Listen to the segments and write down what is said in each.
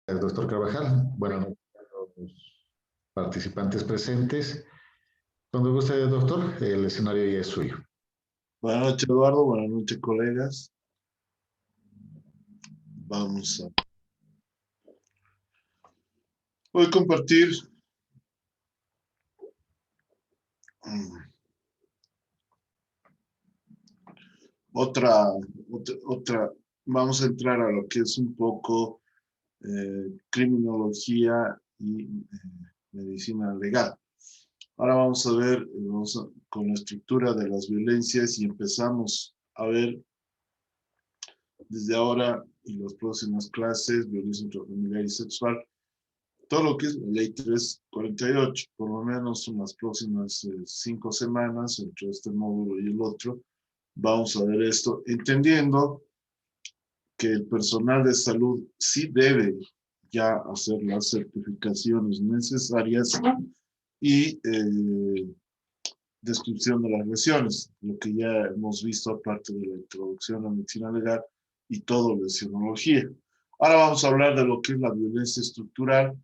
Doctor Carvajal. Buenas noches a los participantes presentes. Cuando guste, doctor, el escenario ya es suyo. Buenas noches, Eduardo. Buenas noches, colegas. Vamos a hoy compartir otra. Vamos a entrar a lo que es un poco criminología y medicina legal. Ahora vamos a ver con la estructura de las violencias y empezamos a ver desde ahora y las próximas clases, violencia intrafamiliar y sexual, todo lo que es la ley 348, por lo menos en las próximas 5 semanas, entre este módulo y el otro, vamos a ver esto, entendiendo que el personal de salud sí debe ya hacer las certificaciones necesarias y descripción de las lesiones, lo que ya hemos visto aparte de la introducción a la medicina legal y todo lesionología. Ahora vamos a hablar de lo que es la violencia estructural.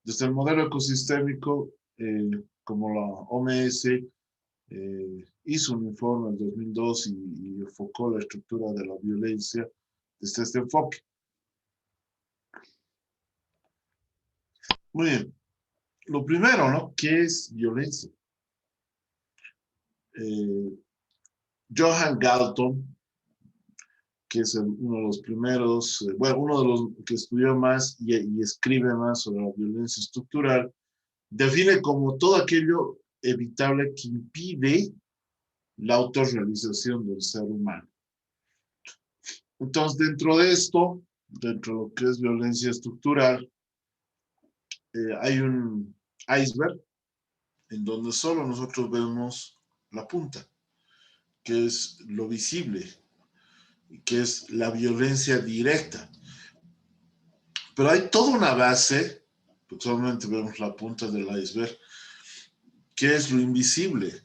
Desde el modelo ecosistémico, como la OMS hizo un informe en 2002 y enfocó la estructura de la violencia desde este enfoque. Muy bien. Lo primero, ¿no? ¿Qué es violencia? Johan Galton, que es uno de los primeros, uno de los que estudió más y escribe más sobre la violencia estructural, define como todo aquello evitable que impide la autorrealización del ser humano. Entonces, dentro de esto, dentro de lo que es violencia estructural, hay un iceberg en donde solo nosotros vemos la punta, que es lo visible, que es la violencia directa. Pero hay toda una base, porque solamente vemos la punta del iceberg, que es lo invisible,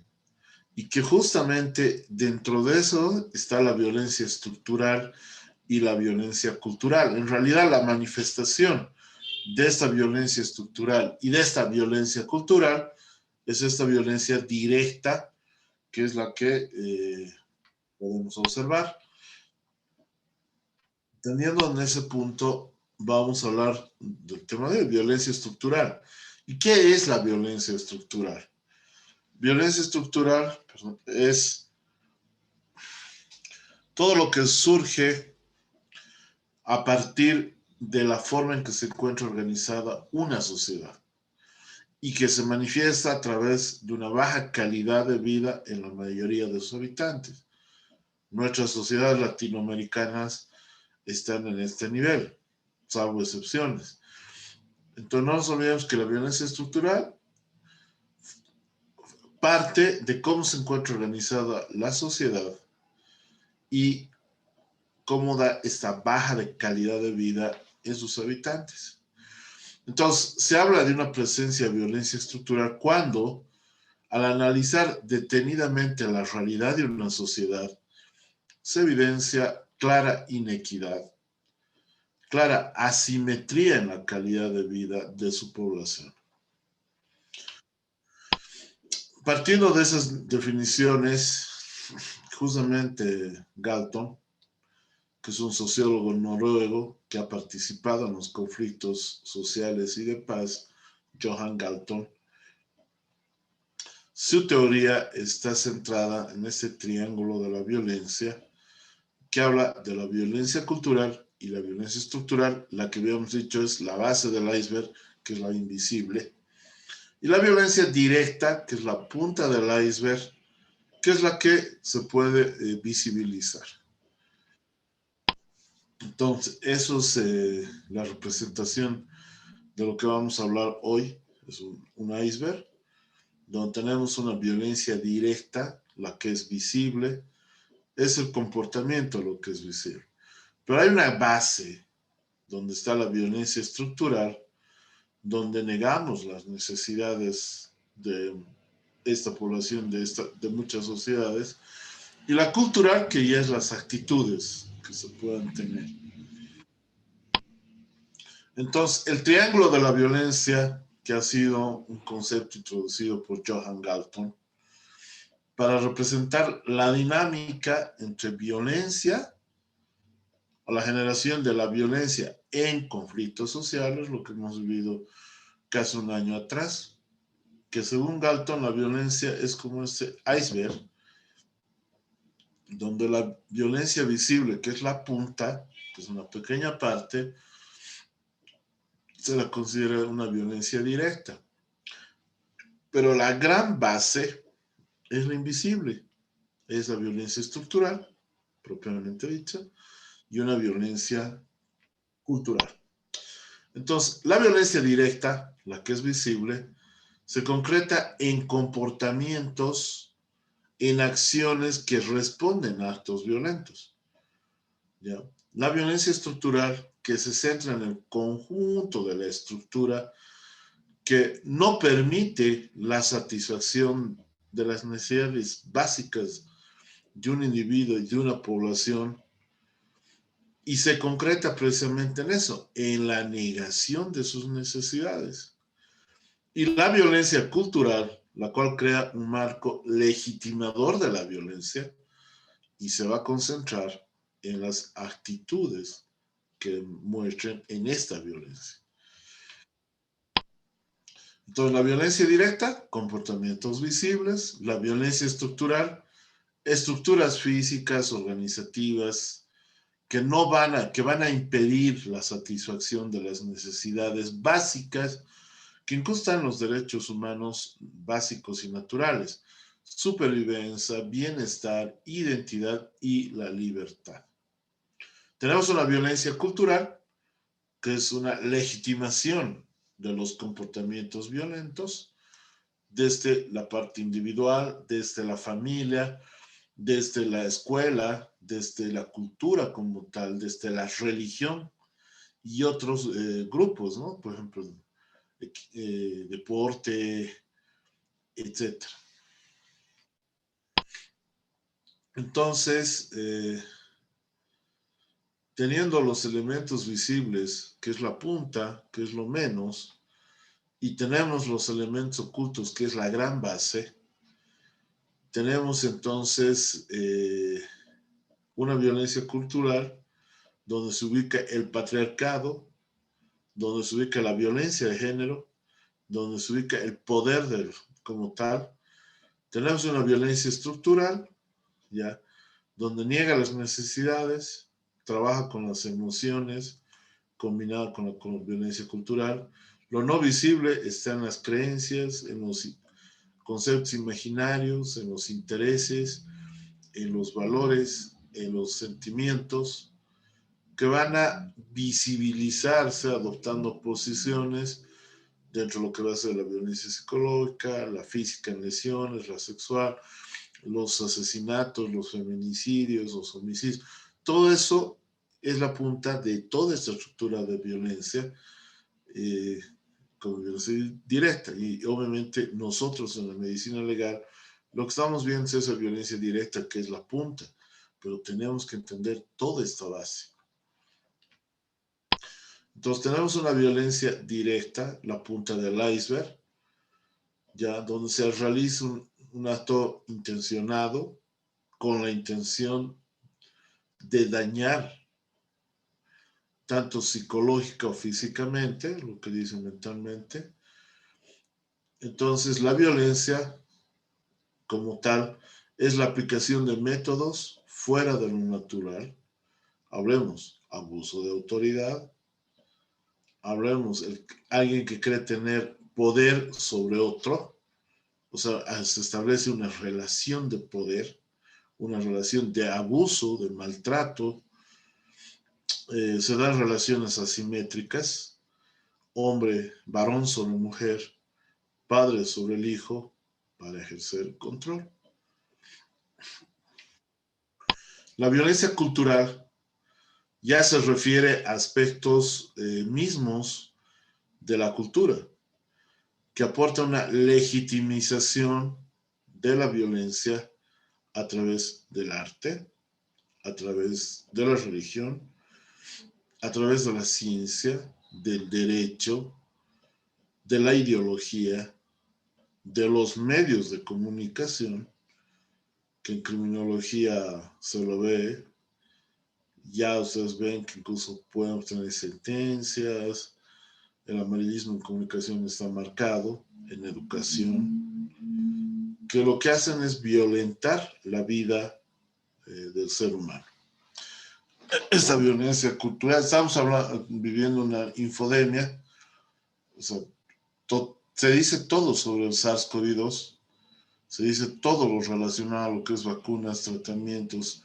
y que justamente dentro de eso está la violencia estructural y la violencia cultural. En realidad, la manifestación de esta violencia estructural y de esta violencia cultural es esta violencia directa, que es la que podemos observar. Teniendo en ese punto, vamos a hablar del tema de violencia estructural. ¿Y qué es la violencia estructural? Violencia estructural es todo lo que surge a partir de la forma en que se encuentra organizada una sociedad y que se manifiesta a través de una baja calidad de vida en la mayoría de sus habitantes. Nuestras sociedades latinoamericanas están en este nivel, salvo excepciones. Entonces no nos olvidemos que la violencia estructural parte de cómo se encuentra organizada la sociedad y cómo da esta baja de calidad de vida en sus habitantes. Entonces, se habla de una presencia de violencia estructural cuando, al analizar detenidamente la realidad de una sociedad, se evidencia clara inequidad, clara asimetría en la calidad de vida de su población. Partiendo de esas definiciones, justamente Galton, que es un sociólogo noruego que ha participado en los conflictos sociales y de paz, Johan Galton, su teoría está centrada en este triángulo de la violencia que habla de la violencia cultural y la violencia estructural. La que habíamos dicho es la base del iceberg, que es la invisible, y la violencia directa, que es la punta del iceberg, que es la que se puede visibilizar. Entonces, eso es la representación de lo que vamos a hablar hoy. Es un iceberg, donde tenemos una violencia directa, la que es visible, es el comportamiento lo que es visible. Pero hay una base donde está la violencia estructural, donde negamos las necesidades de esta población, de muchas sociedades, y la cultural, que ya es las actitudes que se puedan tener. Entonces, el triángulo de la violencia, que ha sido un concepto introducido por Johan Galton, para representar la dinámica entre violencia o la generación de la violencia en conflictos sociales, lo que hemos vivido casi un año atrás, que según Galton la violencia es como ese iceberg, donde la violencia visible, que es la punta, que es una pequeña parte, se la considera una violencia directa. Pero la gran base es la invisible, es la violencia estructural, propiamente dicha, y una violencia cultural. Entonces, la violencia directa, la que es visible, se concreta en comportamientos, en acciones que responden a actos violentos. ¿Ya? La violencia estructural, que se centra en el conjunto de la estructura, que no permite la satisfacción de las necesidades básicas de un individuo y de una población, y se concreta precisamente en eso, en la negación de sus necesidades. Y la violencia cultural, la cual crea un marco legitimador de la violencia y se va a concentrar en las actitudes que muestren en esta violencia. Entonces, la violencia directa, comportamientos visibles; la violencia estructural, estructuras físicas, organizativas, que van a impedir la satisfacción de las necesidades básicas que incrustan los derechos humanos básicos y naturales: supervivencia, bienestar, identidad y la libertad. Tenemos una violencia cultural, que es una legitimación de los comportamientos violentos, desde la parte individual, desde la familia, desde la escuela, desde la cultura como tal, desde la religión y otros grupos, ¿no? Por ejemplo, deporte, etc. Entonces, teniendo los elementos visibles, que es la punta, que es lo menos, y tenemos los elementos ocultos, que es la gran base, tenemos entonces una violencia cultural donde se ubica el patriarcado, donde se ubica la violencia de género, donde se ubica el poder como tal. Tenemos una violencia estructural, ¿ya?, donde niega las necesidades, trabaja con las emociones, combinada con la violencia cultural. Lo no visible está en las creencias, en los conceptos imaginarios, en los intereses, en los valores, en los sentimientos, que van a visibilizarse adoptando posiciones dentro de lo que va a ser la violencia psicológica, la física en lesiones, la sexual, los asesinatos, los feminicidios, los homicidios. Todo eso es la punta de toda esta estructura de violencia, como violencia directa. Y obviamente nosotros en la medicina legal lo que estamos viendo es esa violencia directa, que es la punta, pero tenemos que entender toda esta base. Entonces tenemos una violencia directa, la punta del iceberg, ya, donde se realiza un acto intencionado con la intención de dañar tanto psicológica o físicamente, lo que dicen mentalmente. Entonces la violencia como tal es la aplicación de métodos fuera de lo natural. Hablemos abuso de autoridad, hablemos alguien que cree tener poder sobre otro, o sea, se establece una relación de poder, una relación de abuso, de maltrato. Se dan relaciones asimétricas, hombre, varón sobre mujer, padre sobre el hijo, para ejercer control. La violencia cultural ya se refiere a aspectos mismos de la cultura, que aporta una legitimización de la violencia a través del arte, a través de la religión, a través de la ciencia, del derecho, de la ideología, de los medios de comunicación, que en criminología se lo ve. Ya ustedes ven que incluso pueden obtener sentencias. El amarillismo en comunicación está marcado, en educación, que lo que hacen es violentar la vida del ser humano. Esta violencia cultural, estamos viviendo una infodemia, o sea, se dice todo sobre el SARS-CoV-2, se dice todo lo relacionado a lo que es vacunas, tratamientos,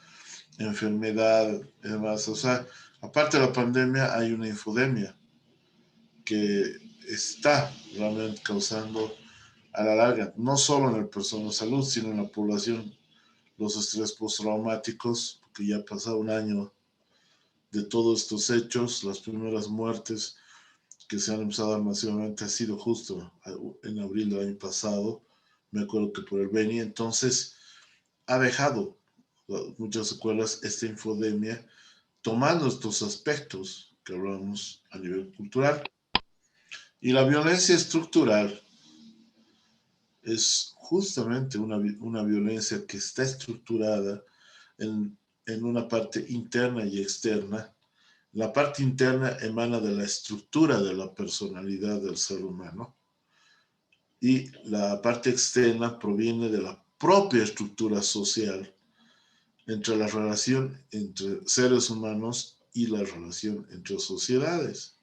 enfermedad, demás. O sea, aparte de la pandemia, hay una infodemia que está realmente causando a la larga, no solo en el personal de salud, sino en la población, los estrés postraumáticos, porque ya ha pasado un año de todos estos hechos. Las primeras muertes que se han empezado a dar masivamente ha sido justo en abril del año pasado, me acuerdo que por el Beni. Entonces ha dejado muchas secuelas esta infodemia, tomando estos aspectos que hablamos a nivel cultural. Y la violencia estructural es justamente una violencia que está estructurada en una parte interna y externa. La parte interna emana de la estructura de la personalidad del ser humano y la parte externa proviene de la propia estructura social entre la relación entre seres humanos y la relación entre sociedades.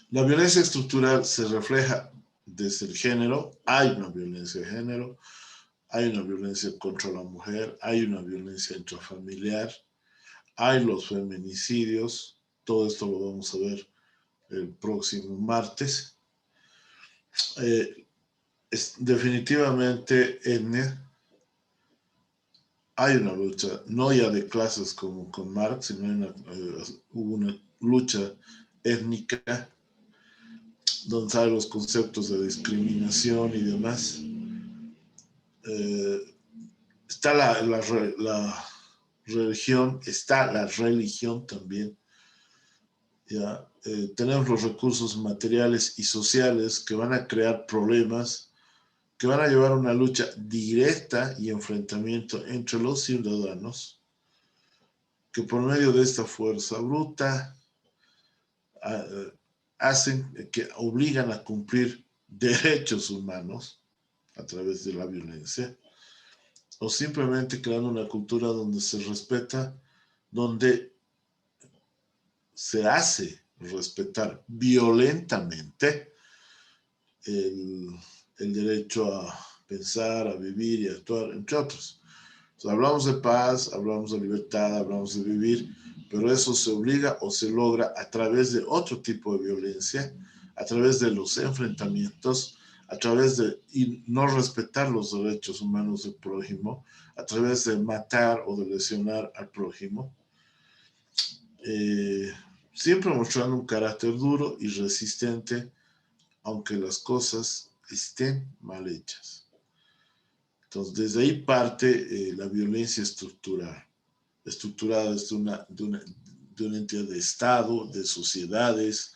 La violencia estructural se refleja desde el género. Hay una violencia de género, hay una violencia contra la mujer, hay una violencia intrafamiliar, hay los feminicidios. Todo esto lo vamos a ver el próximo martes. Definitivamente hay una lucha, no ya de clases como con Marx, sino hubo una lucha étnica donde salen los conceptos de discriminación y demás. Está la religión, está la religión también. ¿Ya? Tenemos los recursos materiales y sociales que van a crear problemas, que van a llevar a una lucha directa y enfrentamiento entre los ciudadanos, que por medio de esta fuerza bruta hacen, que obligan a cumplir derechos humanos a través de la violencia, o simplemente creando una cultura donde se respeta, donde se hace respetar violentamente el derecho a pensar, a vivir y a actuar, entre otros. O sea, hablamos de paz, hablamos de libertad, hablamos de vivir, pero eso se obliga o se logra a través de otro tipo de violencia, a través de los enfrentamientos, a través de no respetar los derechos humanos del prójimo, a través de matar o de lesionar al prójimo, siempre mostrando un carácter duro y resistente, aunque las cosas estén mal hechas. Entonces, desde ahí parte la violencia estructural, estructurada desde una entidad de Estado, de sociedades,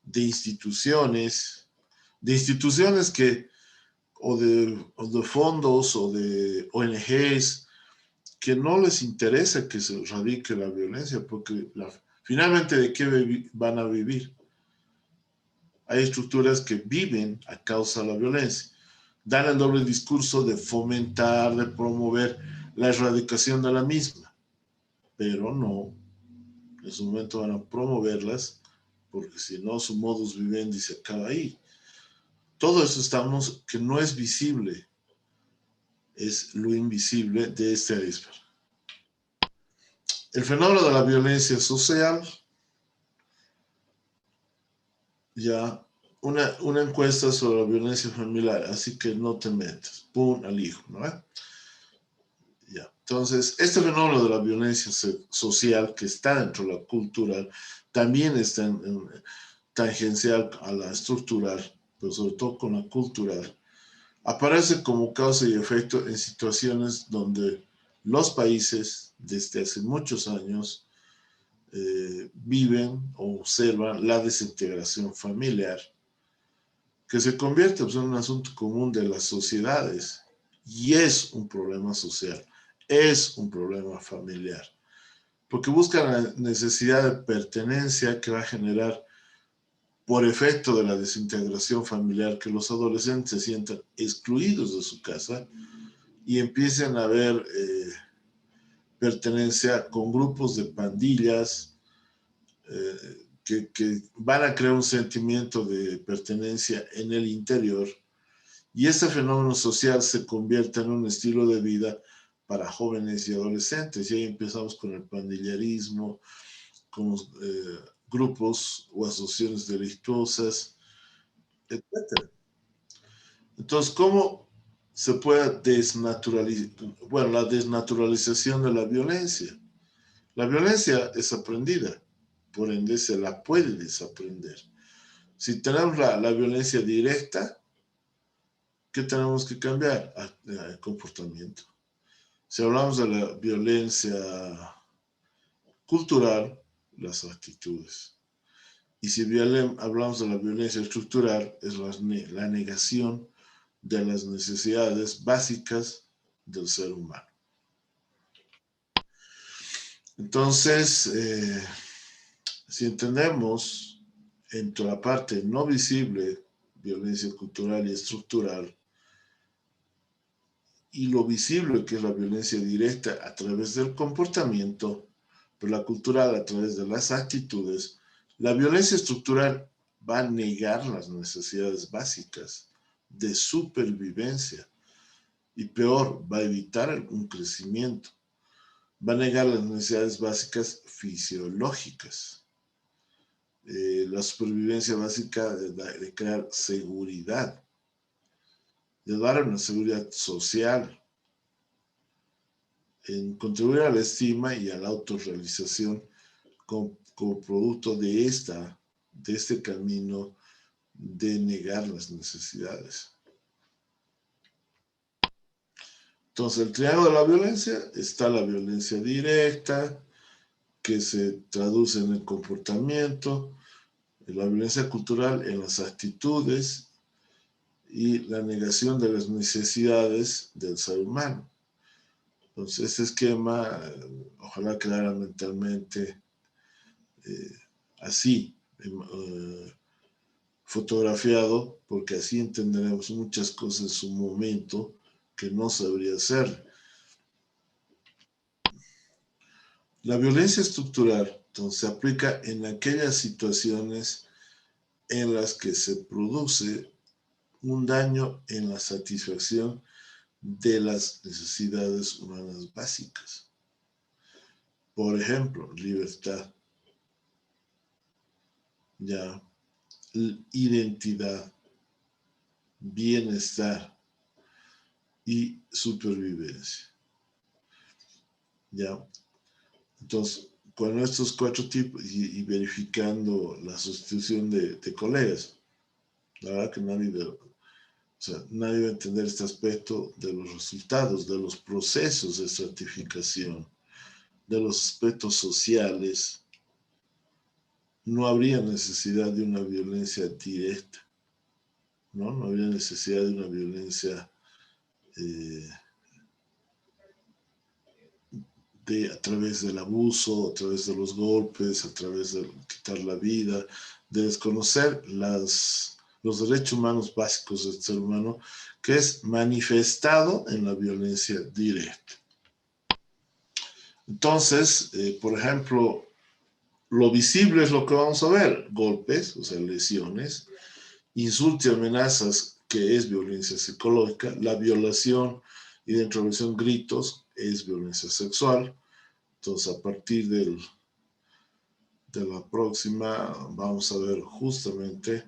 de instituciones que, o de fondos o de ONGs, que no les interesa que se radique la violencia, porque finalmente, ¿de qué van a vivir? Hay estructuras que viven a causa de la violencia. Dan el doble discurso de fomentar, de promover la erradicación de la misma, pero no, en su momento van a promoverlas, porque si no, su modus vivendi se acaba ahí. Todo eso que no es visible, es lo invisible de este iceberg. El fenómeno de la violencia social, ya, una encuesta sobre la violencia familiar, así que no te metas, pum, al hijo, ¿no? Ya. Entonces, este fenómeno de la violencia social que está dentro de la cultural, también está tangencial a la estructural, pero sobre todo con la cultural, aparece como causa y efecto en situaciones donde los países, desde hace muchos años, viven o observan la desintegración familiar, que se convierte pues, en un asunto común de las sociedades y es un problema social, es un problema familiar, porque buscan la necesidad de pertenencia que va a generar por efecto de la desintegración familiar que los adolescentes se sientan excluidos de su casa y empiecen a ver pertenencia con grupos de pandillas que van a crear un sentimiento de pertenencia en el interior y ese fenómeno social se convierte en un estilo de vida para jóvenes y adolescentes. Y ahí empezamos con el pandillerismo, con grupos o asociaciones delictuosas, etc. Entonces, ¿cómo se puede desnaturalizar? Bueno, la desnaturalización de la violencia. La violencia es aprendida, por ende se la puede desaprender. Si tenemos la violencia directa, ¿qué tenemos que cambiar? El comportamiento. Si hablamos de la violencia cultural, las actitudes. Y si hablamos de la violencia estructural, es la negación de las necesidades básicas del ser humano. Entonces, si entendemos entre la parte no visible, violencia cultural y estructural, y lo visible que es la violencia directa a través del comportamiento, pero la cultural a través de las actitudes, la violencia estructural va a negar las necesidades básicas de supervivencia y peor, va a evitar un crecimiento, va a negar las necesidades básicas fisiológicas, la supervivencia básica de crear seguridad, de dar una seguridad social, en contribuir a la estima y a la autorrealización como producto de este camino de negar las necesidades. Entonces, el triángulo de la violencia está la violencia directa, que se traduce en el comportamiento, la violencia cultural en las actitudes y la negación de las necesidades del ser humano. Entonces, este esquema, ojalá quedara mentalmente así, fotografiado, porque así entenderemos muchas cosas en su momento que no sabría hacer. La violencia estructural, entonces, se aplica en aquellas situaciones en las que se produce un daño en la satisfacción de las necesidades humanas básicas. Por ejemplo, libertad, ya, identidad, bienestar y supervivencia. ¿Ya? Entonces, con estos 4 tipos y verificando la sustitución de colegas, la verdad que nadie va a entender este aspecto de los resultados, de los procesos de estratificación, de los aspectos sociales. No habría necesidad de una violencia directa, ¿no? No habría necesidad de una violencia a través del abuso, a través de los golpes, a través de quitar la vida, de desconocer los derechos humanos básicos del ser humano, que es manifestado en la violencia directa. Entonces, por ejemplo, lo visible es lo que vamos a ver: golpes, o sea, lesiones, insultos y amenazas, que es violencia psicológica, la violación y dentro de la violación gritos, es violencia sexual. Entonces, a partir de la próxima, vamos a ver justamente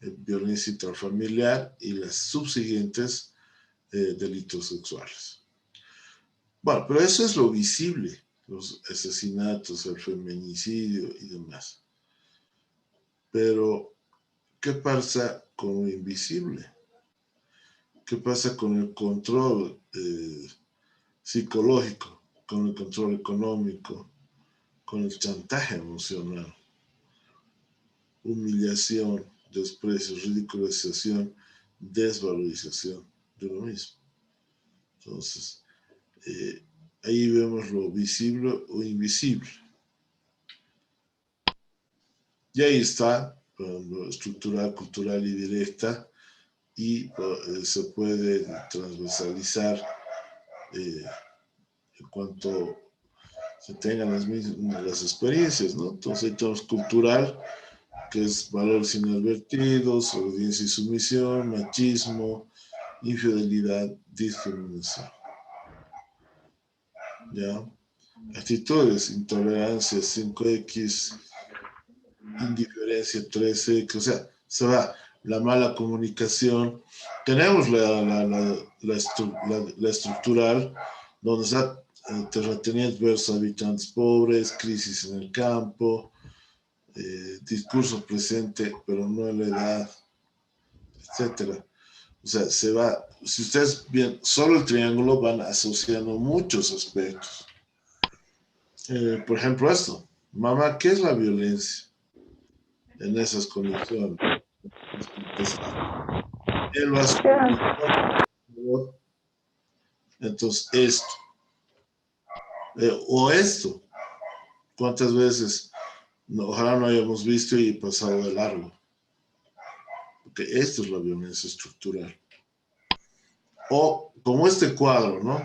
violencia intrafamiliar y las subsiguientes delitos sexuales. Bueno, pero eso es lo visible, los asesinatos, el feminicidio y demás. Pero, ¿qué pasa con lo invisible? ¿Qué pasa con el control psicológico, con el control económico, con el chantaje emocional, humillación, desprecio, ridiculización, desvalorización de uno mismo. Entonces, ahí vemos lo visible o invisible. Y ahí está lo estructural, cultural y directa, y se puede transversalizar en cuanto se tengan las experiencias, ¿no? Entonces, tenemos cultural, que es valores inadvertidos, obediencia y sumisión, machismo, infidelidad, discriminación. ¿Ya? Actitudes, intolerancia, 5X, indiferencia, 13X, o sea, se va la mala comunicación. Tenemos la estructural, donde está terratenía adversa, habitantes pobres, crisis en el campo, discurso presente, pero no en la edad, etcétera. O sea, se va, si ustedes ven solo el triángulo, van asociando muchos aspectos. Por ejemplo, esto, mamá, ¿qué es la violencia en esas condiciones? Él lo hace. Entonces, esto, o esto, ¿cuántas veces? No, ojalá no hayamos visto y pasado de largo. Porque esto es la violencia estructural. O como este cuadro, ¿no?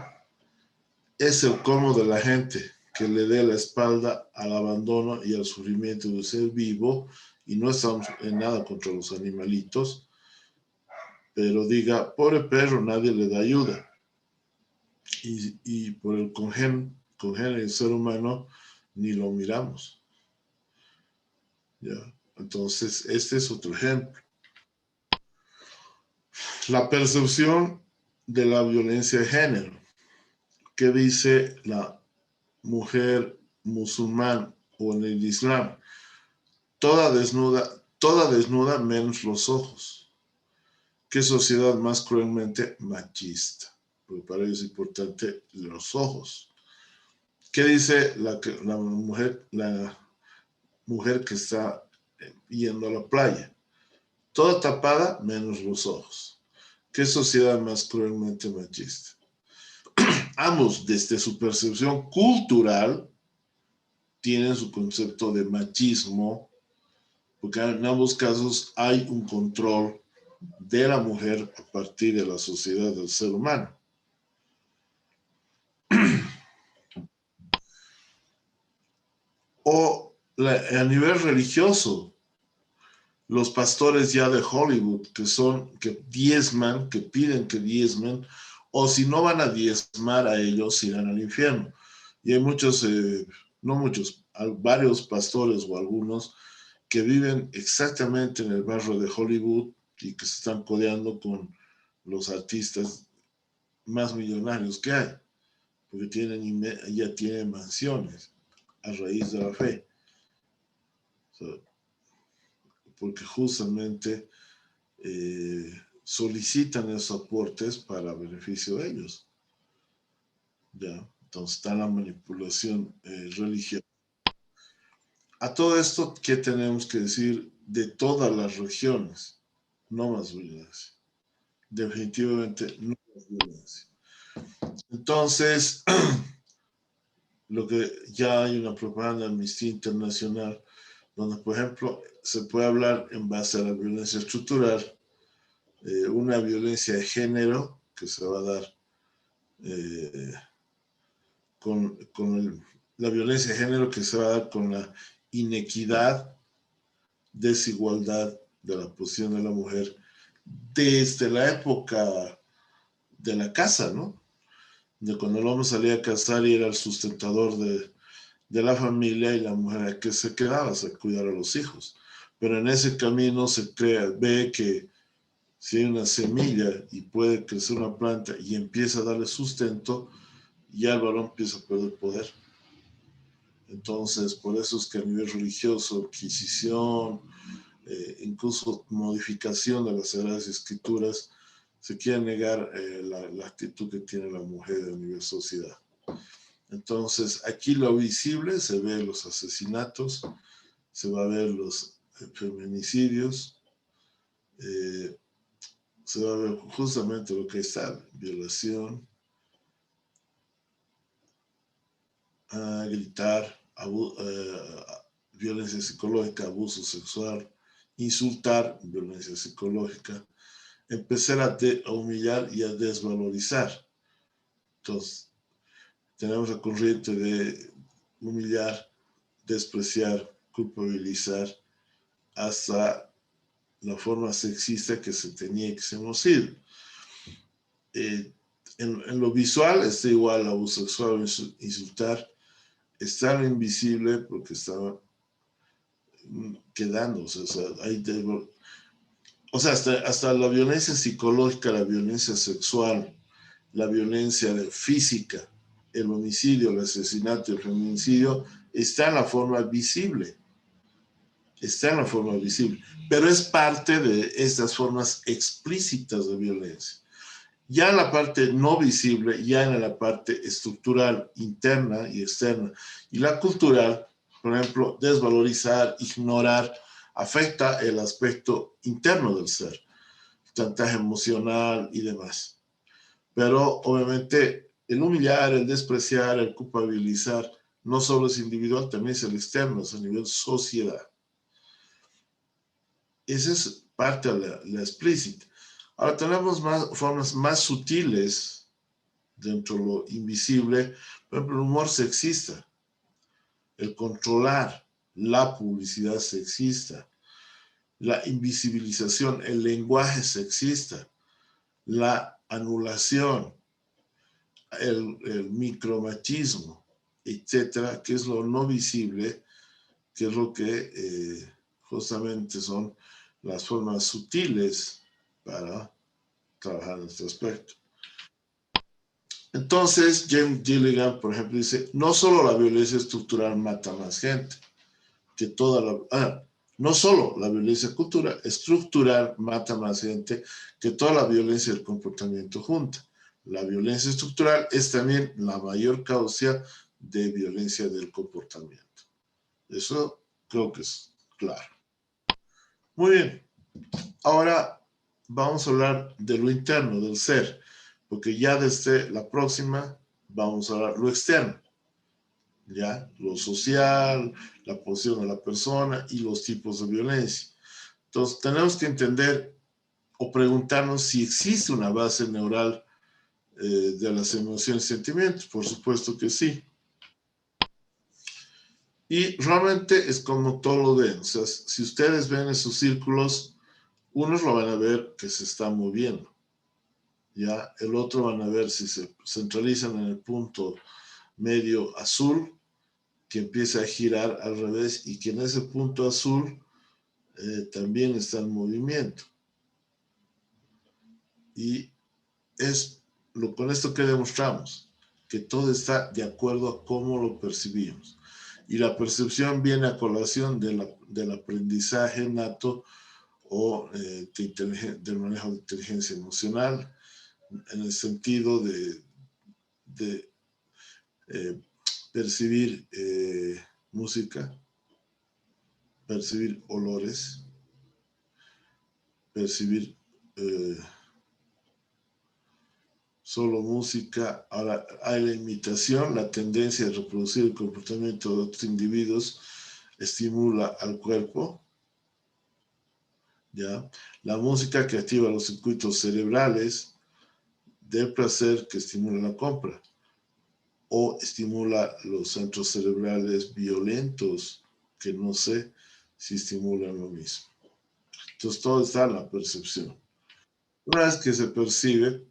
Es el colmo de la gente que le dé la espalda al abandono y al sufrimiento de ser vivo, y no estamos en nada contra los animalitos, pero diga, pobre perro, nadie le da ayuda. Y por el congénere del ser humano, ni lo miramos. ¿Ya? Entonces, este es otro ejemplo. La percepción de la violencia de género. ¿Qué dice la mujer musulmana o en el Islam? Toda desnuda menos los ojos. ¿Qué sociedad más cruelmente machista? Porque para ellos es importante los ojos. ¿Qué dice la mujer que está yendo a la playa? Toda tapada menos los ojos. ¿Qué sociedad más cruelmente machista? Ambos, desde su percepción cultural, tienen su concepto de machismo, porque en ambos casos hay un control de la mujer a partir de la sociedad del ser humano. O a nivel religioso, los pastores ya de Hollywood que diezman, que piden que diezmen, o si no van a diezmar a ellos, irán al infierno. Y hay muchos, no muchos, varios pastores o algunos que viven exactamente en el barrio de Hollywood y que se están codeando con los artistas más millonarios que hay, porque ya tienen mansiones a raíz de la fe. Porque justamente solicitan esos aportes para beneficio de ellos. ¿Ya? Entonces está la manipulación religiosa. A todo esto, ¿qué tenemos que decir de todas las regiones? No más violencia. Definitivamente no más violencia. Entonces, lo que ya hay una propaganda de Amnistía Internacional, donde, por ejemplo, se puede hablar en base a la violencia estructural, una violencia de género que se va a dar con la violencia de género que se va a dar con la inequidad, desigualdad de la posición de la mujer desde la época de la casa, ¿no? De cuando el hombre salía a cazar y era el sustentador de la familia, y la mujer que se quedaba a cuidar a los hijos. Pero en ese camino ve que si hay una semilla y puede crecer una planta y empieza a darle sustento, ya el varón empieza a perder poder. Entonces, por eso es que a nivel religioso, adquisición, incluso modificación de las Sagradas Escrituras, se quiere negar la actitud que tiene la mujer a nivel sociedad. Entonces, aquí lo visible se ve los asesinatos, se va a ver los feminicidios, se va a ver justamente lo que está, violación, gritar, violencia psicológica, abuso sexual, insultar, violencia psicológica, empezar a humillar y a desvalorizar. Entonces, tenemos la corriente de humillar, despreciar, culpabilizar, hasta la forma sexista que se tenía y que se hemos ido. En lo visual está igual, abuso sexual, insultar, está lo invisible porque estaba quedándose, hasta la violencia psicológica, la violencia sexual, la violencia física, el homicidio, el asesinato, el feminicidio, está en la forma visible. Está en la forma visible, pero es parte de estas formas explícitas de violencia. Ya en la parte no visible, ya en la parte estructural, interna y externa, y la cultural, por ejemplo, desvalorizar, ignorar, afecta el aspecto interno del ser, chantaje emocional y demás. Pero obviamente el humillar, el despreciar, el culpabilizar, no solo es individual, también es el externo, es a nivel sociedad. Esa es parte de la explícita. Ahora tenemos formas más sutiles dentro de lo invisible, por ejemplo, el humor sexista, el controlar la publicidad sexista, la invisibilización, el lenguaje sexista, la anulación, el micromachismo, etcétera, que es lo no visible, que es lo que justamente son las formas sutiles para trabajar en este aspecto. Entonces, James Gilligan, por ejemplo, dice, no solo la violencia estructural mata más gente, que toda no solo la violencia estructural mata más gente que toda la violencia del comportamiento junta. La violencia estructural es también la mayor causa de violencia del comportamiento. Eso creo que es claro. Muy bien. Ahora vamos a hablar de lo interno, del ser, porque ya desde la próxima vamos a hablar de lo externo, ya lo social, la posición de la persona y los tipos de violencia. Entonces tenemos que entender o preguntarnos si existe una base neural de las emociones y sentimientos. Por supuesto que sí. Y realmente es como todo lo ven. O sea, si ustedes ven esos círculos, unos lo van a ver que se está moviendo. Ya, el otro van a ver si se centralizan en el punto medio azul, que empieza a girar al revés y que en ese punto azul también está en movimiento. Y con esto que demostramos, que todo está de acuerdo a cómo lo percibimos. Y la percepción viene a colación del aprendizaje nato o del manejo de inteligencia emocional, en el sentido de percibir música, percibir olores, percibir solo música. Ahora hay la imitación, la tendencia de reproducir el comportamiento de otros individuos estimula al cuerpo. ¿Ya? La música que activa los circuitos cerebrales del placer que estimula la compra o estimula los centros cerebrales violentos que no sé si estimulan lo mismo. Entonces todo está en la percepción. Una vez que se percibe,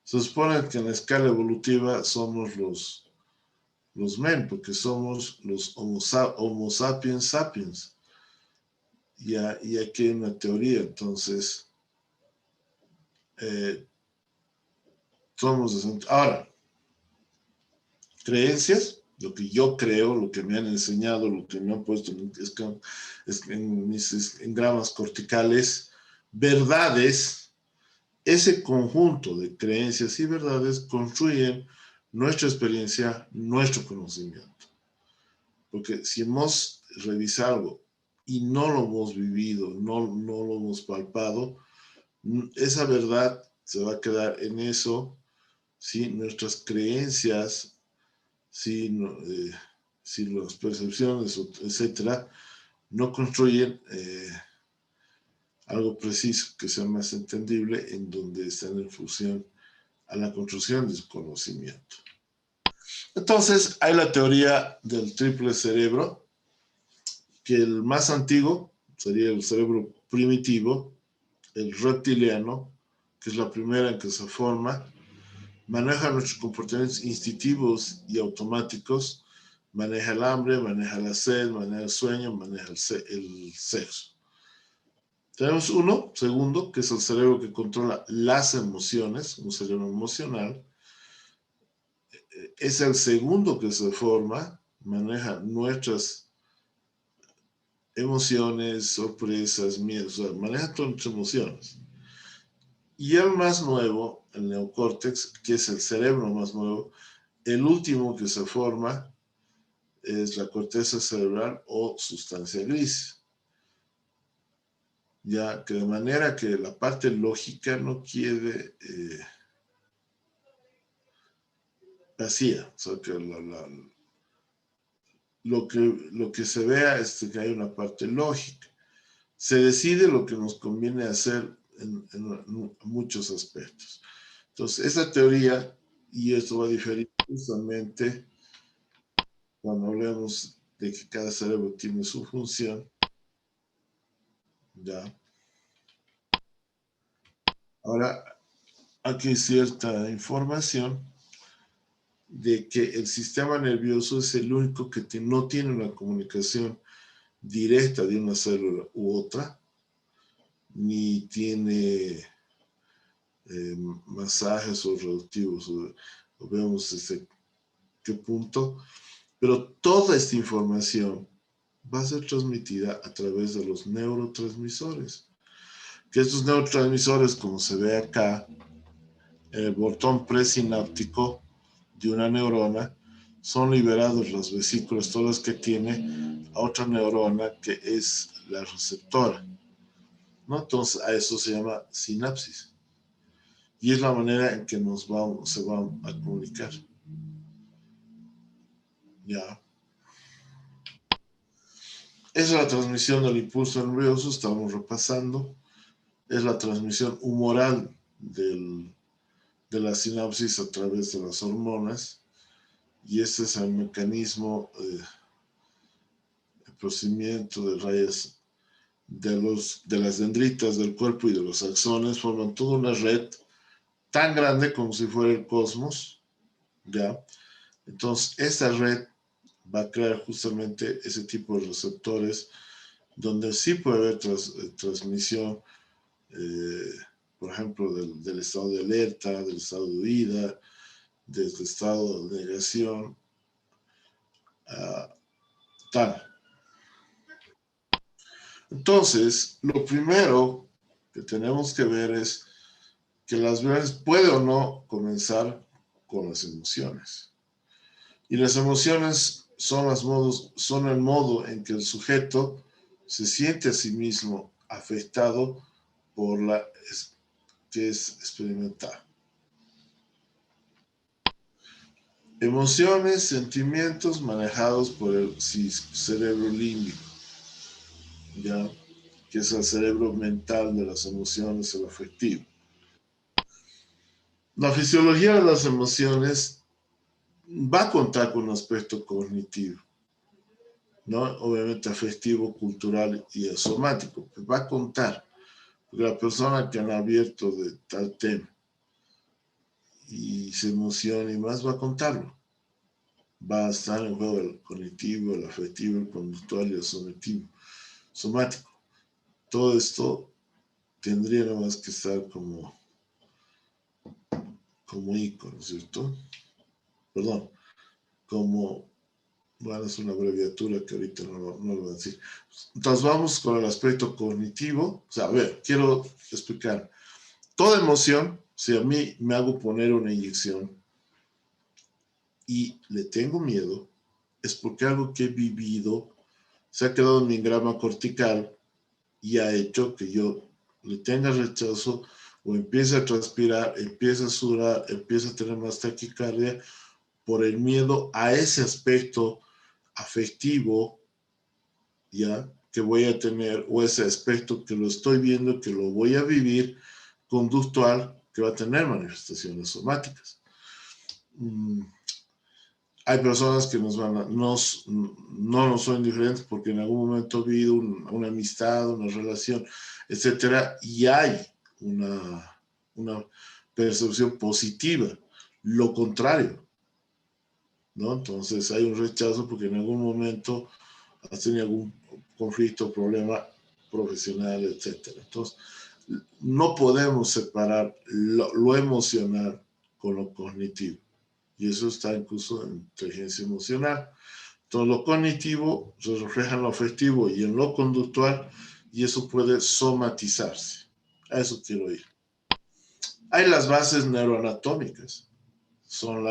se supone que en la escala evolutiva somos los men, porque somos los homo sapiens sapiens. Y aquí hay una teoría, entonces somos. Ahora, creencias, lo que yo creo, lo que me han enseñado, lo que me han puesto en mis engramas corticales, verdades, ese conjunto de creencias y verdades construyen nuestra experiencia, nuestro conocimiento. Porque si hemos revisado y no lo hemos vivido, no lo hemos palpado, esa verdad se va a quedar en eso, ¿sí? Nuestras creencias, ¿sí? Si las percepciones, etcétera, no construyen algo preciso que sea más entendible, en donde están en función a la construcción de su conocimiento. Entonces, hay la teoría del triple cerebro, que el más antiguo sería el cerebro primitivo, el reptiliano, que es la primera en que se forma, maneja nuestros comportamientos instintivos y automáticos, maneja el hambre, maneja la sed, maneja el sueño, maneja el sexo. Tenemos uno, segundo, que es el cerebro que controla las emociones, un cerebro emocional. Es el segundo que se forma, maneja nuestras emociones, sorpresas, miedos, o sea, maneja todas nuestras emociones. Y el más nuevo, el neocórtex, que es el cerebro más nuevo, el último que se forma es la corteza cerebral o sustancia gris. Ya que de manera que la parte lógica no quede vacía, o sea, que lo que se vea es que hay una parte lógica. Se decide lo que nos conviene hacer en muchos aspectos. Entonces, esa teoría, y esto va a diferir justamente cuando hablemos de que cada cerebro tiene su función, ¿ya? Ahora, aquí hay cierta información de que el sistema nervioso es el único que no tiene una comunicación directa de una célula u otra, ni tiene masajes o reductivos, o vemos desde qué punto, pero toda esta información va a ser transmitida a través de los neurotransmisores. Que estos neurotransmisores, como se ve acá, en el botón presináptico de una neurona, son liberados las vesículas, todas las que tiene a otra neurona que es la receptora, ¿no? Entonces a eso se llama sinapsis. Y es la manera en que se van a comunicar. Ya. Esa es la transmisión del impulso nervioso, estamos repasando. Es la transmisión humoral de la sinapsis a través de las hormonas. Y este es el mecanismo, el procedimiento de rayas de las dendritas del cuerpo y de los axones, forman toda una red tan grande como si fuera el cosmos, ¿ya? Entonces, esta red va a crear justamente ese tipo de receptores donde sí puede haber transmisión, por ejemplo, del estado de alerta, del estado de huida, del estado de negación, tal. Entonces, lo primero que tenemos que ver es que las violaciones puede o no comenzar con las emociones. Y las emociones son el modo en que el sujeto se siente a sí mismo afectado por la que es experimental. Emociones, sentimientos manejados por el cerebro límbico, ¿ya? Que es el cerebro mental de las emociones, el afectivo. La fisiología de las emociones va a contar con un aspecto cognitivo, ¿no? Obviamente afectivo, cultural y somático, pues va a contar, porque la persona que han abierto de tal tema y se emociona y más va a contarlo. Va a estar en juego el cognitivo, el afectivo, el conductual y el somático. Todo esto tendría nada más que estar como ícono, ¿cierto? Perdón, como, bueno, es una abreviatura que ahorita no lo voy a decir. Entonces vamos con el aspecto cognitivo. O sea, a ver, quiero explicar. Toda emoción, si a mí me hago poner una inyección, y le tengo miedo, es porque algo que he vivido se ha quedado en mi engrama cortical y ha hecho que yo le tenga rechazo o empiece a transpirar, empiece a sudar, empiece a tener más taquicardia por el miedo a ese aspecto afectivo, ya, que voy a tener, o ese aspecto que lo estoy viendo, que lo voy a vivir, conductual, que va a tener manifestaciones somáticas. Hay personas que no nos son indiferentes porque en algún momento ha habido una amistad, una relación, etcétera, y hay una percepción positiva. Lo contrario, ¿no? Entonces hay un rechazo porque en algún momento has tenido algún conflicto, problema profesional, etcétera. Entonces, no podemos separar lo emocional con lo cognitivo. Y eso está incluso en inteligencia emocional. Todo lo cognitivo se refleja en lo afectivo y en lo conductual, y eso puede somatizarse. A eso quiero ir. Hay las bases neuroanatómicas, son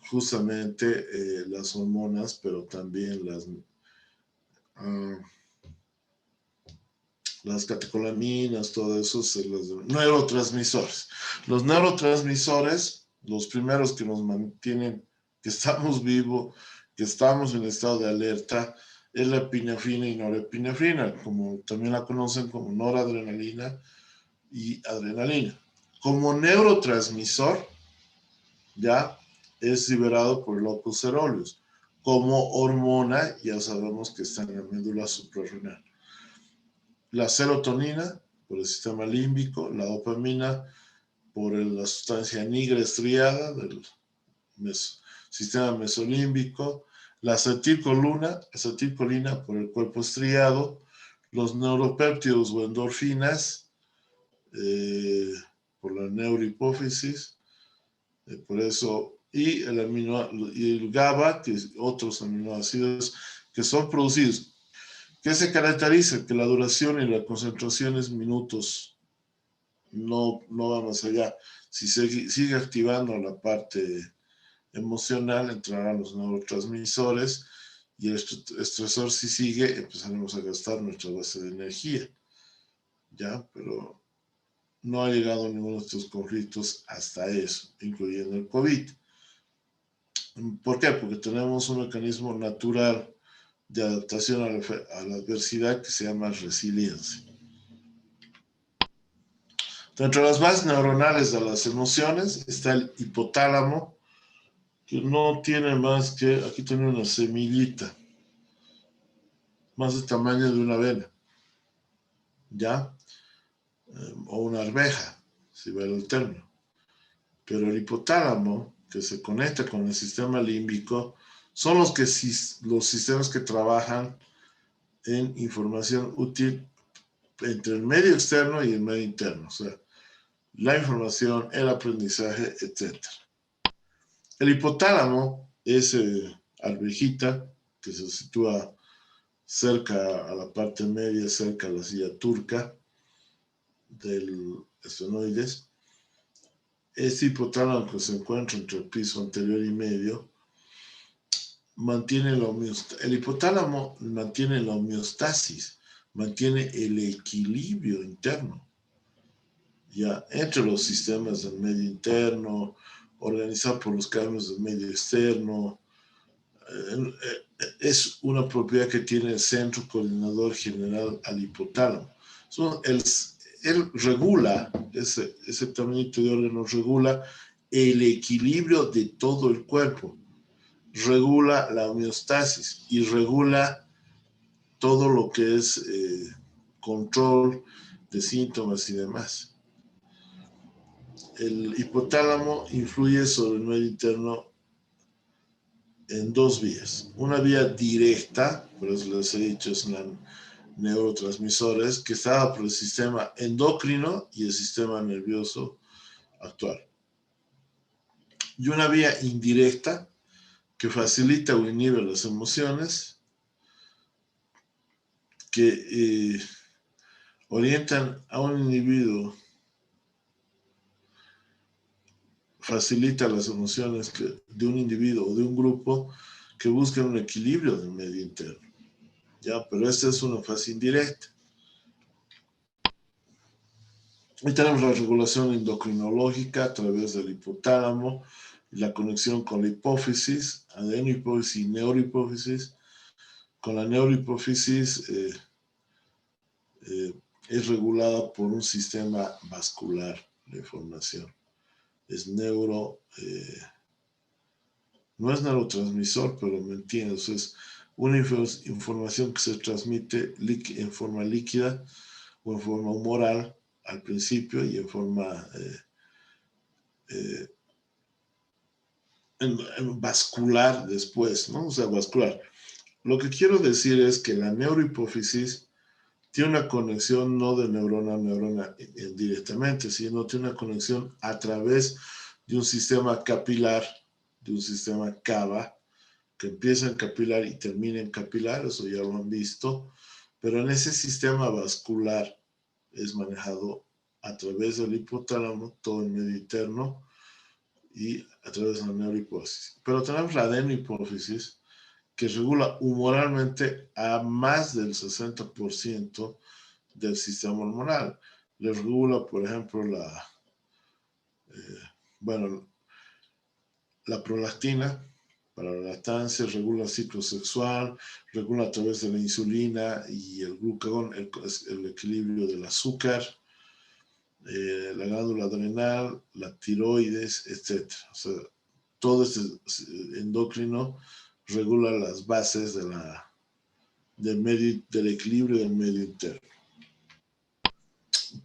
justamente las hormonas, pero también las catecolaminas, todo eso, los neurotransmisores. Los neurotransmisores, los primeros que nos mantienen, que estamos vivos, que estamos en estado de alerta, es la epinefrina y norepinefrina, como también la conocen como noradrenalina y adrenalina. Como neurotransmisor, ya es liberado por el locus coeruleus. Como hormona, ya sabemos que está en la médula suprarrenal. La serotonina por el sistema límbico, la dopamina por la sustancia nigra estriada del sistema mesolímbico, la acetilcolina por el cuerpo estriado, los neuropéptidos o endorfinas por la neurohipófisis, por eso, y el GABA, que otros aminoácidos que son producidos. ¿Qué se caracteriza? Que la duración y la concentración es minutos, no va más allá. Si sigue activando la parte emocional, entrarán los neurotransmisores, y el estresor si sigue, empezaremos a gastar nuestra base de energía. ¿Ya? Pero no ha llegado ninguno de estos conflictos hasta eso, incluyendo el COVID. ¿Por qué? Porque tenemos un mecanismo natural de adaptación a la adversidad que se llama resiliencia. Dentro de las bases neuronales de las emociones está el hipotálamo, que no tiene más que, aquí tiene una semillita, más del tamaño de una avena, ¿ya? O una arveja, si vale el término. Pero el hipotálamo, que se conecta con el sistema límbico, son los sistemas que trabajan en información útil entre el medio externo y el medio interno, o sea, la información, el aprendizaje, etc. El hipotálamo es arvejita que se sitúa cerca a la parte media, cerca a la silla turca del estenoides. Este hipotálamo que se encuentra entre el piso anterior y medio mantiene el hipotálamo mantiene la homeostasis, mantiene el equilibrio interno, ya entre los sistemas del medio interno, organizado por los cambios del medio externo. Es una propiedad que tiene el centro coordinador general al hipotálamo. Él regula, ese tamañito de órgano regula el equilibrio de todo el cuerpo, regula la homeostasis y regula todo lo que es control de síntomas y demás. El hipotálamo influye sobre el medio interno en dos vías. Una vía directa, por eso les he dicho, es la neurotransmisores, que está dada por el sistema endocrino y el sistema nervioso actual. Y una vía indirecta, que facilita o inhibe las emociones, que orientan a un individuo facilita las emociones de un individuo o de un grupo que buscan un equilibrio del medio interno. ¿Ya? Pero esta es una fase indirecta. Y tenemos la regulación endocrinológica a través del hipotálamo, la conexión con la hipófisis, adenohipófisis y neurohipófisis. Con la neurohipófisis es regulada por un sistema vascular de información. Es no es neurotransmisor, pero me entiendes, es una información que se transmite en forma líquida o en forma humoral al principio y en forma vascular después, ¿no? O sea, vascular. Lo que quiero decir es que la neurohipófisis tiene una conexión no de neurona a neurona directamente, sino tiene una conexión a través de un sistema capilar, de un sistema cava, que empieza en capilar y termina en capilar, eso ya lo han visto, pero en ese sistema vascular es manejado a través del hipotálamo, todo el medio interno, y a través de la neurohipófisis. Pero tenemos la adenohipófisis, que regula humoralmente a más del 60% del sistema hormonal. Le regula, por ejemplo, la prolactina para la lactancia, regula el ciclo sexual, regula a través de la insulina y el glucagón el equilibrio del azúcar, la glándula adrenal, la tiroides, etc. O sea, todo este endocrino regula las bases del equilibrio del medio interno.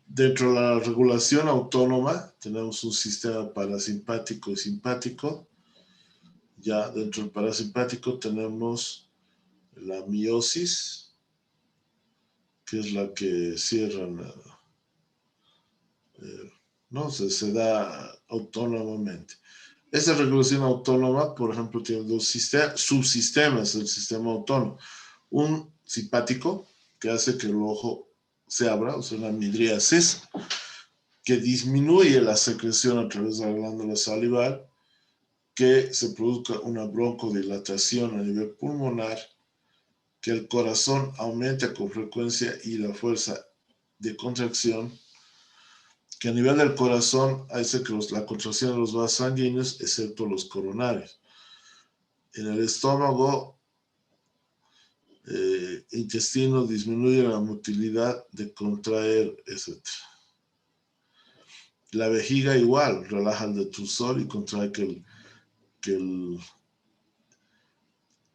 Dentro de la regulación autónoma tenemos un sistema parasimpático y simpático. Ya dentro del parasimpático tenemos la miosis, que es la que cierra, se da autónomamente. Esta regulación autónoma, por ejemplo, tiene dos subsistemas del sistema autónomo. Un simpático, que hace que el ojo se abra, o sea, una midriasis, que disminuye la secreción a través de la glándula salival, que se produzca una broncodilatación a nivel pulmonar, que el corazón aumenta con frecuencia y la fuerza de contracción, que a nivel del corazón hace que la contracción de los vasos sanguíneos, excepto los coronarios. En el estómago, intestino, disminuye la motilidad de contraer, etc. La vejiga igual, relaja el detrusor y contrae que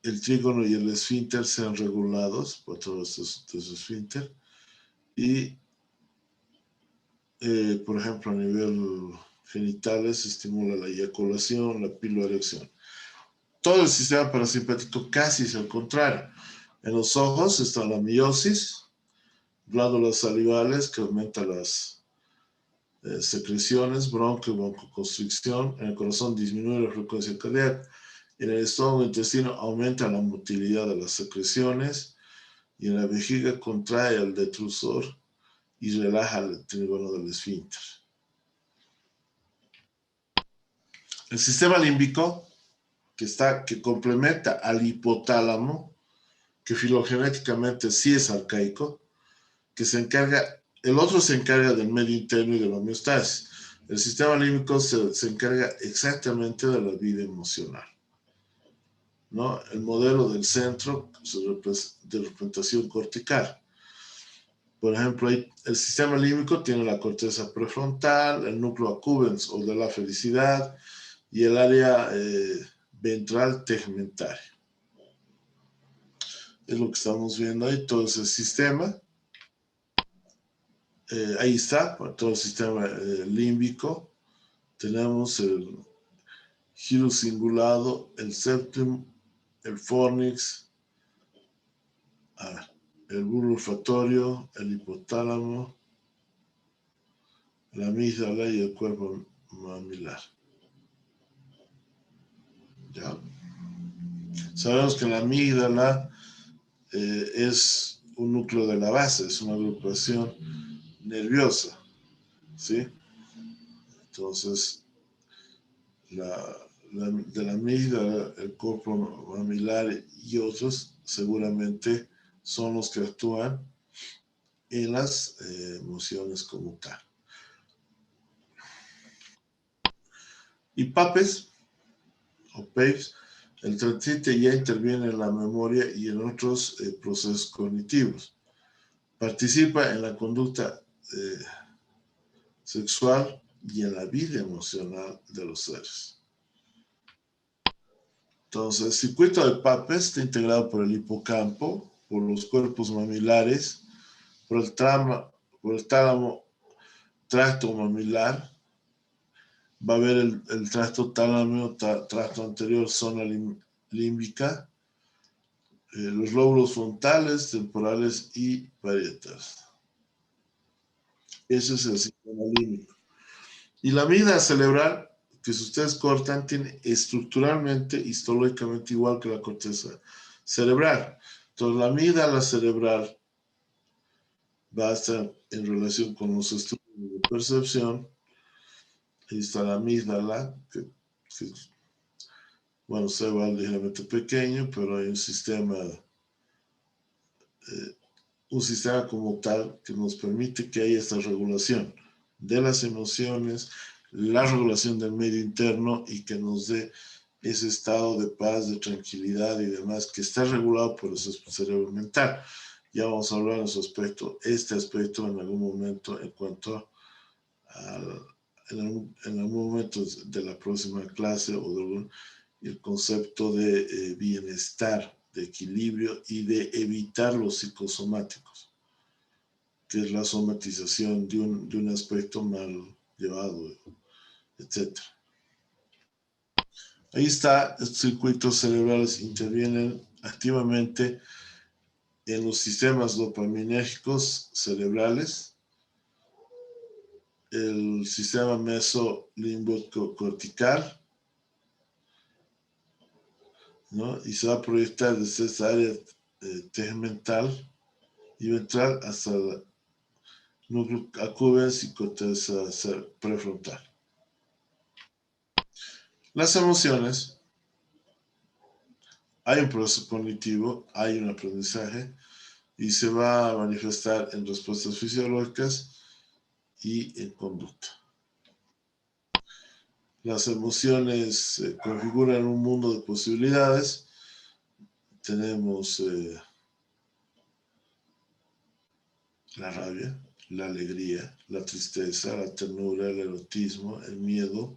el trígono y el esfínter sean regulados por través de su esfínter. Y, por ejemplo, a nivel genitales, estimula la eyaculación, la piloerección. Todo el sistema parasimpático casi es al contrario. En los ojos está la miosis, glándulas salivales que aumentan las secreciones, broncoconstricción. En el corazón disminuye la frecuencia cardíaca. En el estómago e intestino aumenta la motilidad de las secreciones y en la vejiga contrae el detrusor y relaja el trígono del esfínter. El sistema límbico, que complementa al hipotálamo, que filogenéticamente sí es arcaico, el otro se encarga del medio interno y de la homeostasis. El sistema límbico se encarga exactamente de la vida emocional, ¿no? El modelo del centro de representación cortical. Por ejemplo, el sistema límbico tiene la corteza prefrontal, el núcleo accumbens o de la felicidad y el área ventral tegmentaria. Es lo que estamos viendo ahí, todo ese sistema. Ahí está, todo el sistema límbico. Tenemos el giro cingulado, el septum, el fornix, el bulbo olfatorio, el hipotálamo, la amígdala y el cuerpo mamilar. ¿Ya? Sabemos que la amígdala es un núcleo de la base, es una agrupación nerviosa, ¿sí? Entonces, de la amígdala, el corpo mamilar y otros, seguramente son los que actúan en las emociones como tal. Y PAPES, o PAPES, el transite ya interviene en la memoria y en otros procesos cognitivos. Participa en la conducta sexual y en la vida emocional de los seres. Entonces, el circuito de PAPES está integrado por el hipocampo, por los cuerpos mamilares, por el tálamo, tracto mamilar. Va a haber el tracto tálamo, tracto anterior, zona límbica, los lóbulos frontales, temporales y parietales. Ese es el sistema límbico. Y la amígdala cerebral, que si ustedes cortan, tiene estructuralmente, histológicamente igual que la corteza cerebral. Entonces, la amígdala cerebral va a estar en relación con los estudios de percepción. Ahí está la amígdala, que bueno, se va ligeramente pequeño, pero hay un sistema como tal que nos permite que haya esta regulación de las emociones, la regulación del medio interno y que nos dé ese estado de paz, de tranquilidad y demás, que está regulado por el cerebro mental. Ya vamos a hablar de este aspecto en algún momento en cuanto en algún momento de la próxima clase o el concepto de bienestar, de equilibrio y de evitar los psicosomáticos, que es la somatización de un aspecto mal llevado, etc. Ahí está, estos circuitos cerebrales intervienen activamente en los sistemas dopaminérgicos cerebrales, el sistema mesolimbocortical, ¿no? Y se va a proyectar desde esta área tegmental y ventral hasta el núcleo accumbens y corteza prefrontal. Las emociones, hay un proceso cognitivo, hay un aprendizaje y se va a manifestar en respuestas fisiológicas y en conducta. Las emociones configuran un mundo de posibilidades. Tenemos la rabia, la alegría, la tristeza, la ternura, el erotismo, el miedo,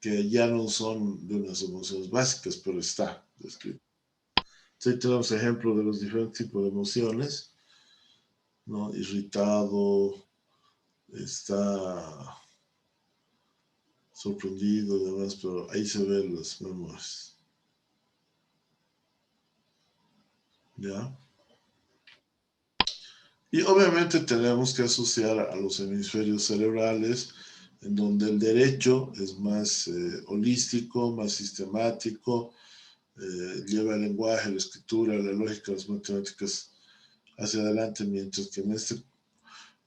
que ya no son de unas emociones básicas, pero está descrito. Entonces tenemos ejemplos de los diferentes tipos de emociones, ¿no? Irritado, está sorprendido y demás, pero ahí se ven las memorias. ¿Ya? Y obviamente tenemos que asociar a los hemisferios cerebrales, en donde el derecho es más holístico, más sistemático, lleva el lenguaje, la escritura, la lógica, las matemáticas hacia adelante, mientras que en este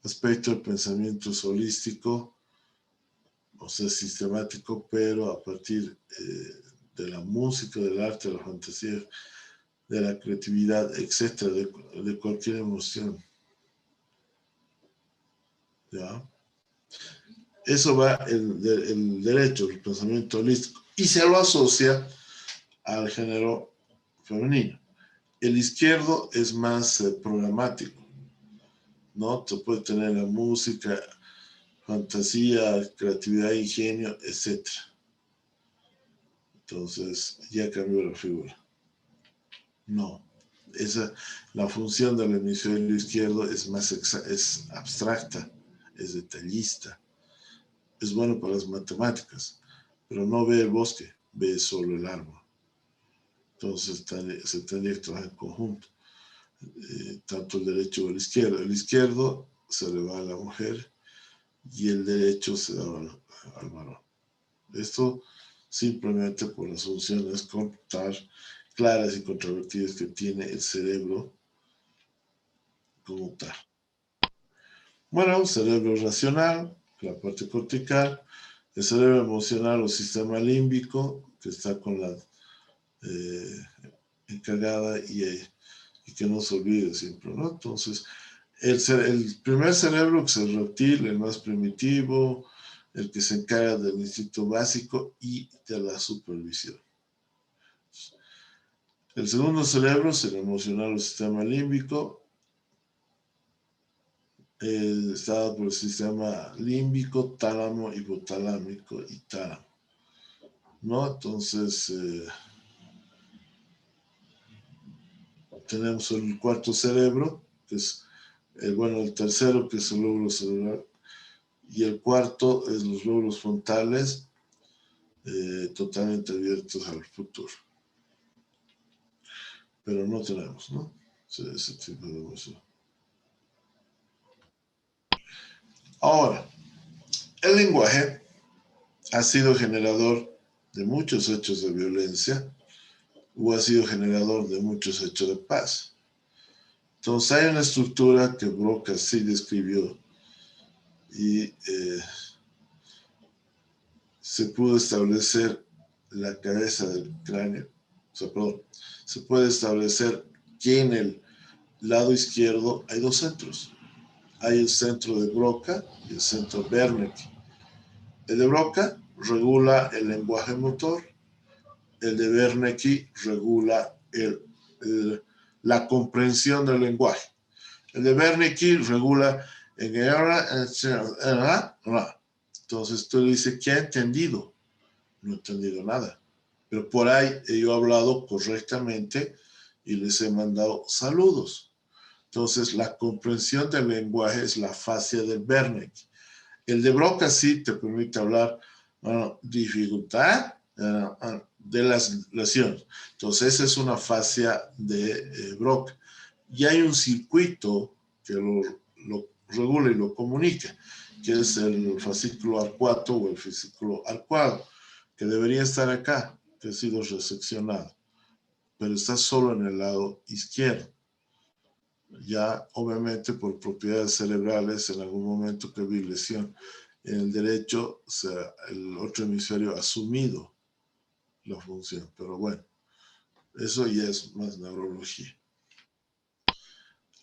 aspecto el pensamiento es holístico, o sea, sistemático, pero a partir de la música, del arte, de la fantasía, de la creatividad, etcétera, de cualquier emoción. ¿Ya? Eso va el derecho, el pensamiento holístico, y se lo asocia al género femenino. El izquierdo es más programático, ¿no? Se puede tener la música, fantasía, creatividad, ingenio, etc. Entonces, ya cambió la figura. No. La función del hemisferio izquierdo es más es abstracta, es detallista, es bueno para las matemáticas, pero no ve el bosque, ve solo el árbol. Entonces se tendría que trabajar en conjunto, tanto el derecho o el izquierdo. El izquierdo se le va a la mujer y el derecho se da al varón. Esto simplemente por las funciones claras y controvertidas que tiene el cerebro como tal. Bueno, cerebro racional, la parte cortical, El cerebro emocional o sistema límbico, que está con la encargada y que no se olvide siempre, ¿no? Entonces, el primer cerebro, que es el reptil, el más primitivo, el que se encarga del instinto básico y de la supervisión. El segundo cerebro es el emocional o sistema límbico, está por el sistema límbico, tálamo, hipotalámico y tálamo, ¿no? Entonces, tenemos el cuarto cerebro, que es, el tercero, que es el lóbulo cerebral, y el cuarto es los lóbulos frontales, totalmente abiertos al futuro. Pero no tenemos, ¿no? Ese tipo de emoción. Ahora, el lenguaje ha sido generador de muchos hechos de violencia o ha sido generador de muchos hechos de paz. Entonces hay una estructura que Broca sí describió y se pudo establecer la cabeza del cráneo, se puede establecer que en el lado izquierdo hay dos centros. Hay el centro de Broca y el centro Wernicke. El de Broca regula el lenguaje motor, el de Wernicke regula la comprensión del lenguaje. El de Wernicke regula entonces tú le dices, ¿qué ha entendido? No he entendido nada. Pero por ahí yo he hablado correctamente y les he mandado saludos. Entonces, la comprensión del lenguaje es la fascia del Wernicke. El de Broca sí te permite hablar dificultad de las lesiones. Entonces, esa es una fascia de Broca. Y hay un circuito que lo regula y lo comunica, que es el fascículo arcuato o el fascículo arcuado, que debería estar acá, que ha sido reseccionado, pero está solo en el lado izquierdo. Ya obviamente por propiedades cerebrales en algún momento que vi lesión en el derecho, o sea, el otro hemisferio ha asumido la función, pero bueno, eso ya es más neurología.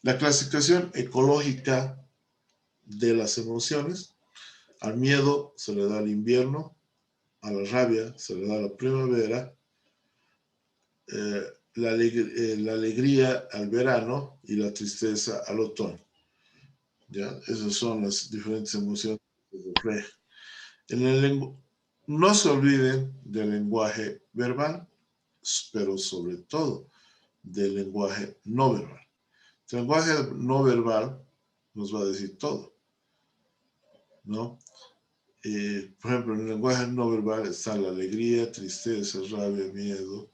La clasificación ecológica de las emociones: al miedo se le da el invierno, a la rabia se le da la primavera, la alegría al verano y la tristeza al otoño. ¿Ya? Esas son las diferentes emociones que se reflejan. No se olviden del lenguaje verbal, pero sobre todo del lenguaje no verbal. El lenguaje no verbal nos va a decir todo, ¿no? Por ejemplo, en el lenguaje no verbal está la alegría, tristeza, rabia, miedo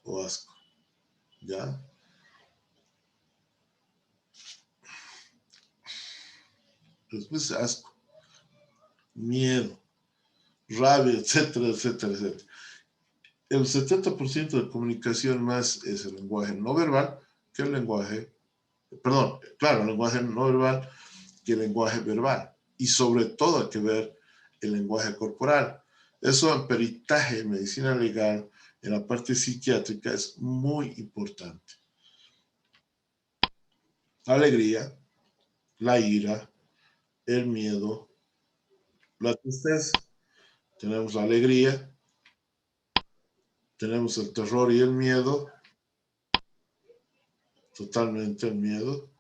o asco, ¿ya? Después asco, miedo, rabia, etcétera, etcétera, etcétera. El 70% de comunicación más es el lenguaje no verbal que el lenguaje, el lenguaje no verbal que el lenguaje verbal. Y sobre todo hay que ver el lenguaje corporal. Eso en peritaje, en medicina legal, en la parte psiquiátrica es muy importante. La alegría, la ira, el miedo, la tristeza. Tenemos la alegría, tenemos el terror y el miedo, totalmente el miedo,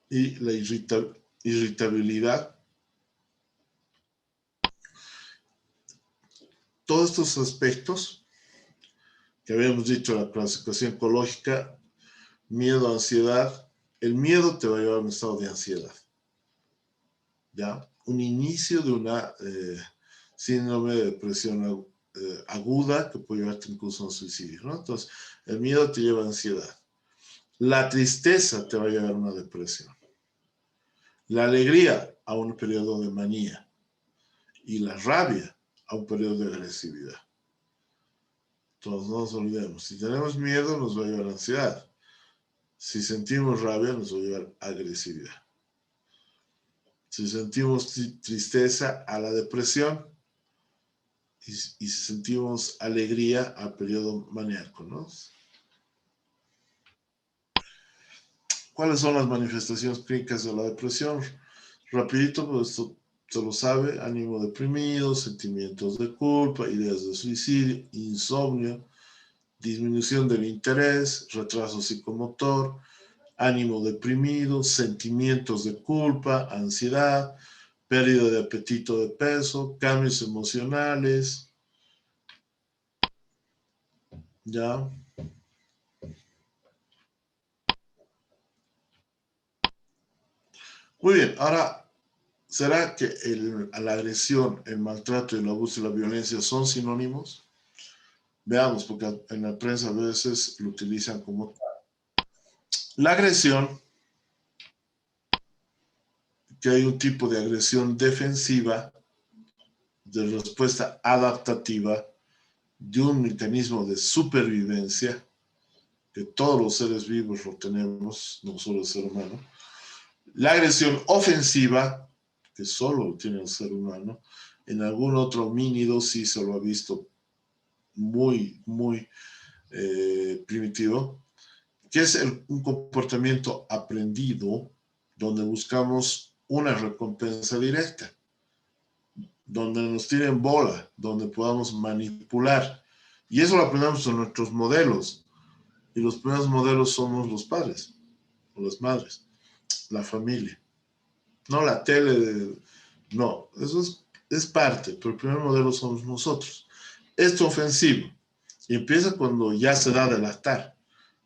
y la irritabilidad. Todos estos aspectos que habíamos dicho, la clasificación ecológica, miedo, ansiedad, el miedo te va a llevar a un estado de ansiedad, ¿ya? Un inicio de una síndrome de depresión aguda que puede llevarte incluso a un suicidio, ¿no? Entonces, el miedo te lleva a ansiedad. La tristeza te va a llevar a una depresión. La alegría a un periodo de manía. Y la rabia a un periodo de agresividad. Entonces, no nos olvidemos. Si tenemos miedo, nos va a llevar a ansiedad. Si sentimos rabia, nos va a llevar a agresividad. Si sentimos tristeza, a la depresión. Y si sentimos alegría, al periodo maníaco, ¿no? ¿Cuáles son las manifestaciones clínicas de la depresión? Rapidito, pues esto se lo sabe: ánimo deprimido, sentimientos de culpa, ideas de suicidio, insomnio, disminución del interés, retraso psicomotor, ánimo deprimido, sentimientos de culpa, ansiedad, pérdida de apetito de peso, cambios emocionales, ¿ya? Muy bien, ahora, ¿será que la agresión, el maltrato, el abuso y la violencia son sinónimos? Veamos, porque en la prensa a veces lo utilizan como tal. La agresión, que hay un tipo de agresión defensiva, de respuesta adaptativa, de un mecanismo de supervivencia, que todos los seres vivos lo tenemos, no solo el ser humano. La agresión ofensiva, que solo lo tiene el ser humano, en algún otro homínido sí se lo ha visto muy, muy primitivo, que es un comportamiento aprendido donde buscamos una recompensa directa, donde nos tiren bola, donde podamos manipular. Y eso lo aprendemos en nuestros modelos. Y los primeros modelos somos los padres o las madres, la familia. No la tele, no, eso es parte, pero el primer modelo somos nosotros. Esto ofensivo. Y empieza cuando ya se da de lactar.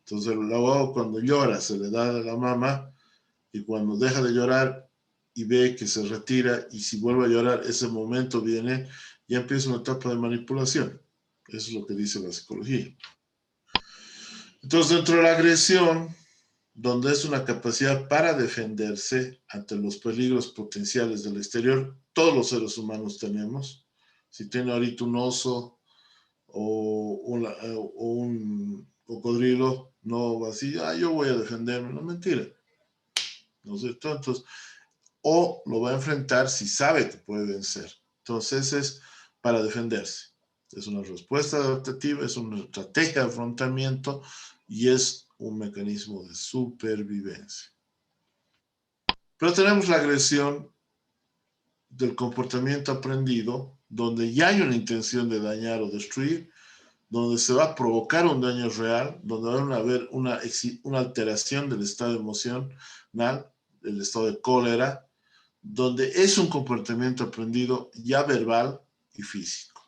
Entonces el abuelo cuando llora se le da a la mamá, y cuando deja de llorar y ve que se retira, y si vuelve a llorar, ese momento viene, ya empieza una etapa de manipulación. Eso es lo que dice la psicología. Entonces, dentro de la agresión, donde es una capacidad para defenderse ante los peligros potenciales del exterior, todos los seres humanos tenemos. Si tiene ahorita un oso o un cocodrilo, no va así, yo voy a defenderme, no, mentira. ¿No es cierto? Entonces, o lo va a enfrentar si sabe que puede vencer. Entonces es para defenderse. Es una respuesta adaptativa, es una estrategia de afrontamiento y es un mecanismo de supervivencia. Pero tenemos la agresión del comportamiento aprendido, donde ya hay una intención de dañar o destruir, donde se va a provocar un daño real, donde va a haber una alteración del estado emocional, del estado de cólera, donde es un comportamiento aprendido ya verbal y físico.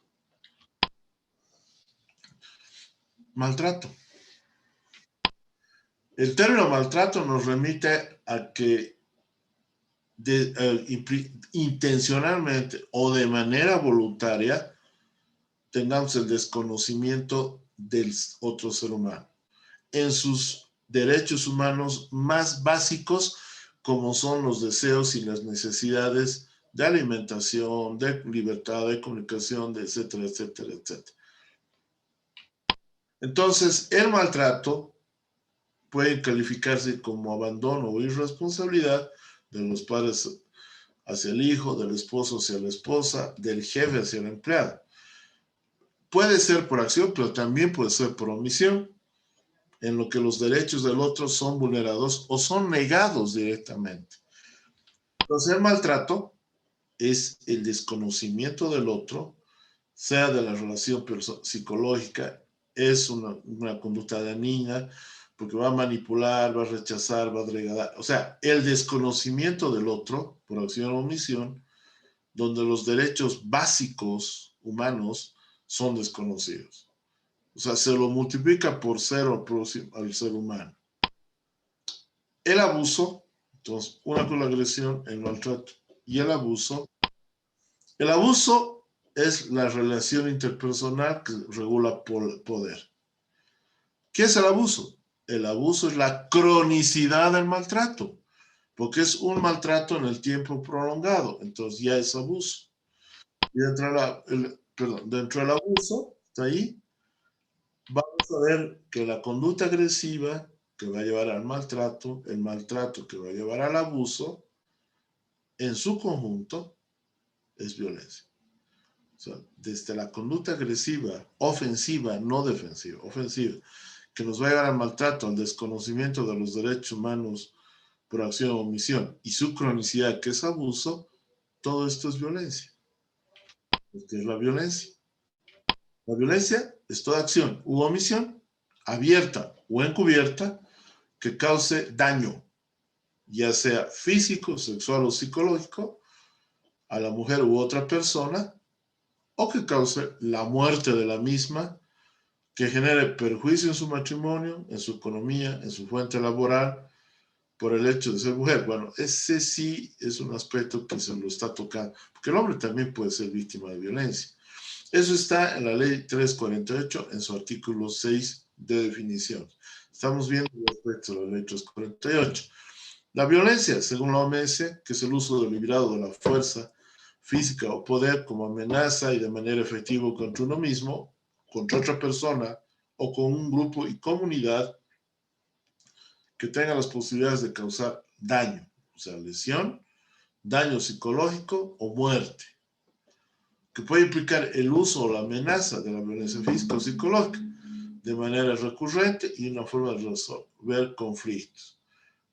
Maltrato. El término maltrato nos remite a que intencionalmente o de manera voluntaria tengamos el desconocimiento del otro ser humano en sus derechos humanos más básicos, como son los deseos y las necesidades de alimentación, de libertad, de comunicación, de etcétera, etcétera, etcétera. Entonces, el maltrato puede calificarse como abandono o irresponsabilidad de los padres hacia el hijo, del esposo hacia la esposa, del jefe hacia el empleado. Puede ser por acción, pero también puede ser por omisión, en lo que los derechos del otro son vulnerados o son negados directamente. Entonces, el maltrato es el desconocimiento del otro, sea de la relación psicológica, es una conducta dañina, porque va a manipular, va a rechazar, va a degradar. O sea, el desconocimiento del otro, por acción o omisión, donde los derechos básicos humanos son desconocidos. O sea, se lo multiplica por cero al ser humano. El abuso, entonces, una con la agresión, el maltrato y el abuso. El abuso es la relación interpersonal que regula poder. ¿Qué es el abuso? El abuso es la cronicidad del maltrato, porque es un maltrato en el tiempo prolongado, entonces ya es abuso. Y dentro del abuso, está ahí, vamos a ver que la conducta agresiva que va a llevar al maltrato, el maltrato que va a llevar al abuso, en su conjunto es violencia. O sea, desde la conducta agresiva, ofensiva, no defensiva, ofensiva, que nos va a llevar al maltrato, al desconocimiento de los derechos humanos por acción o omisión, y su cronicidad, que es abuso, todo esto es violencia. ¿Qué es la violencia? La violencia es toda acción u omisión, abierta o encubierta, que cause daño, ya sea físico, sexual o psicológico, a la mujer u otra persona, o que cause la muerte de la misma, que genere perjuicio en su matrimonio, en su economía, en su fuente laboral, por el hecho de ser mujer. Bueno, ese sí es un aspecto que se lo está tocando, porque el hombre también puede ser víctima de violencia. Eso está en la ley 348, en su artículo 6 de definición. Estamos viendo el aspecto de la ley 348. La violencia, según la OMS, que es el uso deliberado de la fuerza física o poder como amenaza y de manera efectiva contra uno mismo, contra otra persona o con un grupo y comunidad que tenga las posibilidades de causar daño, o sea, lesión, daño psicológico o muerte, que puede implicar el uso o la amenaza de la violencia física o psicológica de manera recurrente y una forma de resolver conflictos.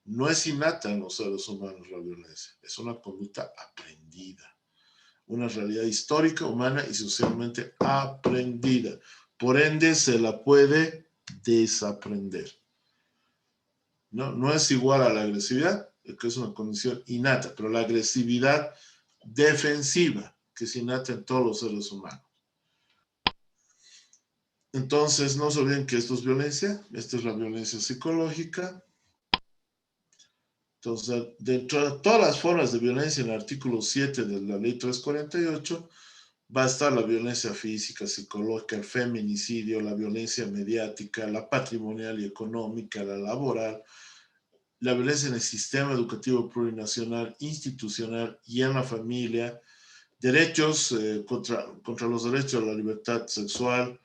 No es innata en los seres humanos la violencia, es una conducta aprendida, una realidad histórica, humana y socialmente aprendida. Por ende, se la puede desaprender. No es igual a la agresividad, que es una condición innata, pero la agresividad defensiva, que es innata en todos los seres humanos. Entonces, no se olviden que esto es violencia, esta es la violencia psicológica. Entonces, dentro de todas las formas de violencia, en el artículo 7 de la ley 348, va a estar la violencia física, psicológica, el feminicidio, la violencia mediática, la patrimonial y económica, la laboral, la violencia en el sistema educativo plurinacional, institucional y en la familia, derechos contra los derechos a la libertad sexual,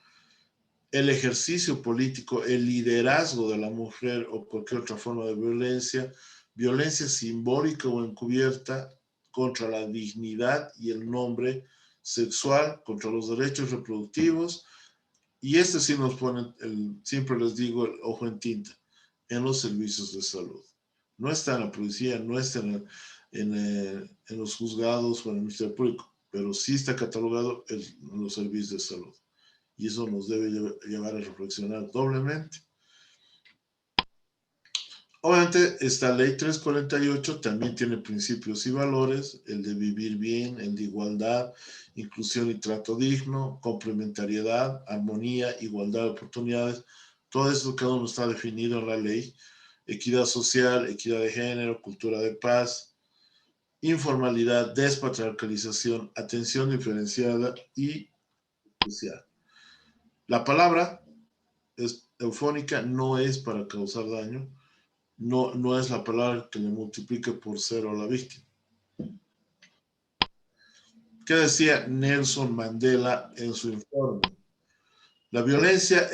el ejercicio político, el liderazgo de la mujer o cualquier otra forma de violencia, violencia simbólica o encubierta contra la dignidad y el nombre sexual, contra los derechos reproductivos, y este sí nos pone, siempre les digo, el ojo en tinta, en los servicios de salud. No está en la policía, no está en los juzgados o en el Ministerio Público, pero sí está catalogado en los servicios de salud. Y eso nos debe llevar a reflexionar doblemente. Obviamente, esta ley 348 también tiene principios y valores, el de vivir bien, el de igualdad, inclusión y trato digno, complementariedad, armonía, igualdad de oportunidades. Todo eso cada uno está definido en la ley. Equidad social, equidad de género, cultura de paz, informalidad, despatriarcalización, atención diferenciada y social. La palabra es eufónica, no es para causar daño, no es la palabra que le multiplique por cero a la víctima. ¿Qué decía Nelson Mandela en su informe? La violencia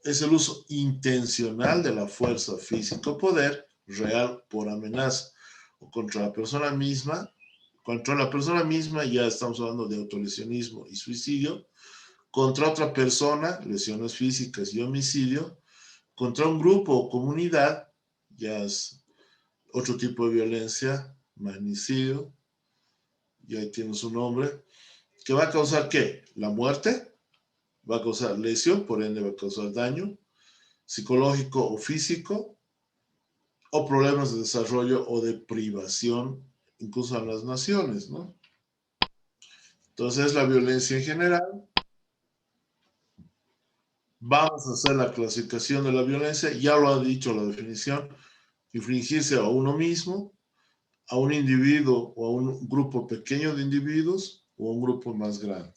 es el uso intencional de la fuerza física o poder real por amenaza o contra la persona misma. Contra la persona misma ya estamos hablando de autolesionismo y suicidio. Contra otra persona, lesiones físicas y homicidio. Contra un grupo o comunidad, ya es otro tipo de violencia, magnicidio, y ahí tiene su nombre, que va a causar ¿qué? La muerte, va a causar lesión, por ende va a causar daño psicológico o físico, o problemas de desarrollo o de privación, incluso en las naciones, ¿no? Entonces, la violencia en general. Vamos a hacer la clasificación de la violencia, ya lo ha dicho la definición, infligirse a uno mismo, a un individuo o a un grupo pequeño de individuos o a un grupo más grande.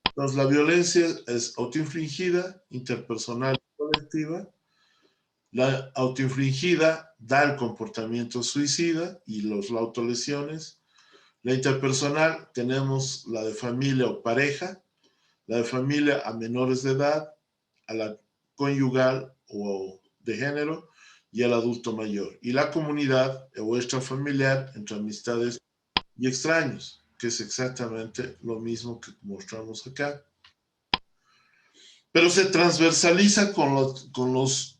Entonces, la violencia es autoinfligida, interpersonal y colectiva. La autoinfligida da el comportamiento suicida y las autolesiones. La interpersonal tenemos la de familia o pareja, la de familia a menores de edad, a la conyugal o de género y al adulto mayor. Y la comunidad o extrafamiliar entre amistades y extraños, que es exactamente lo mismo que mostramos acá. Pero se transversaliza con los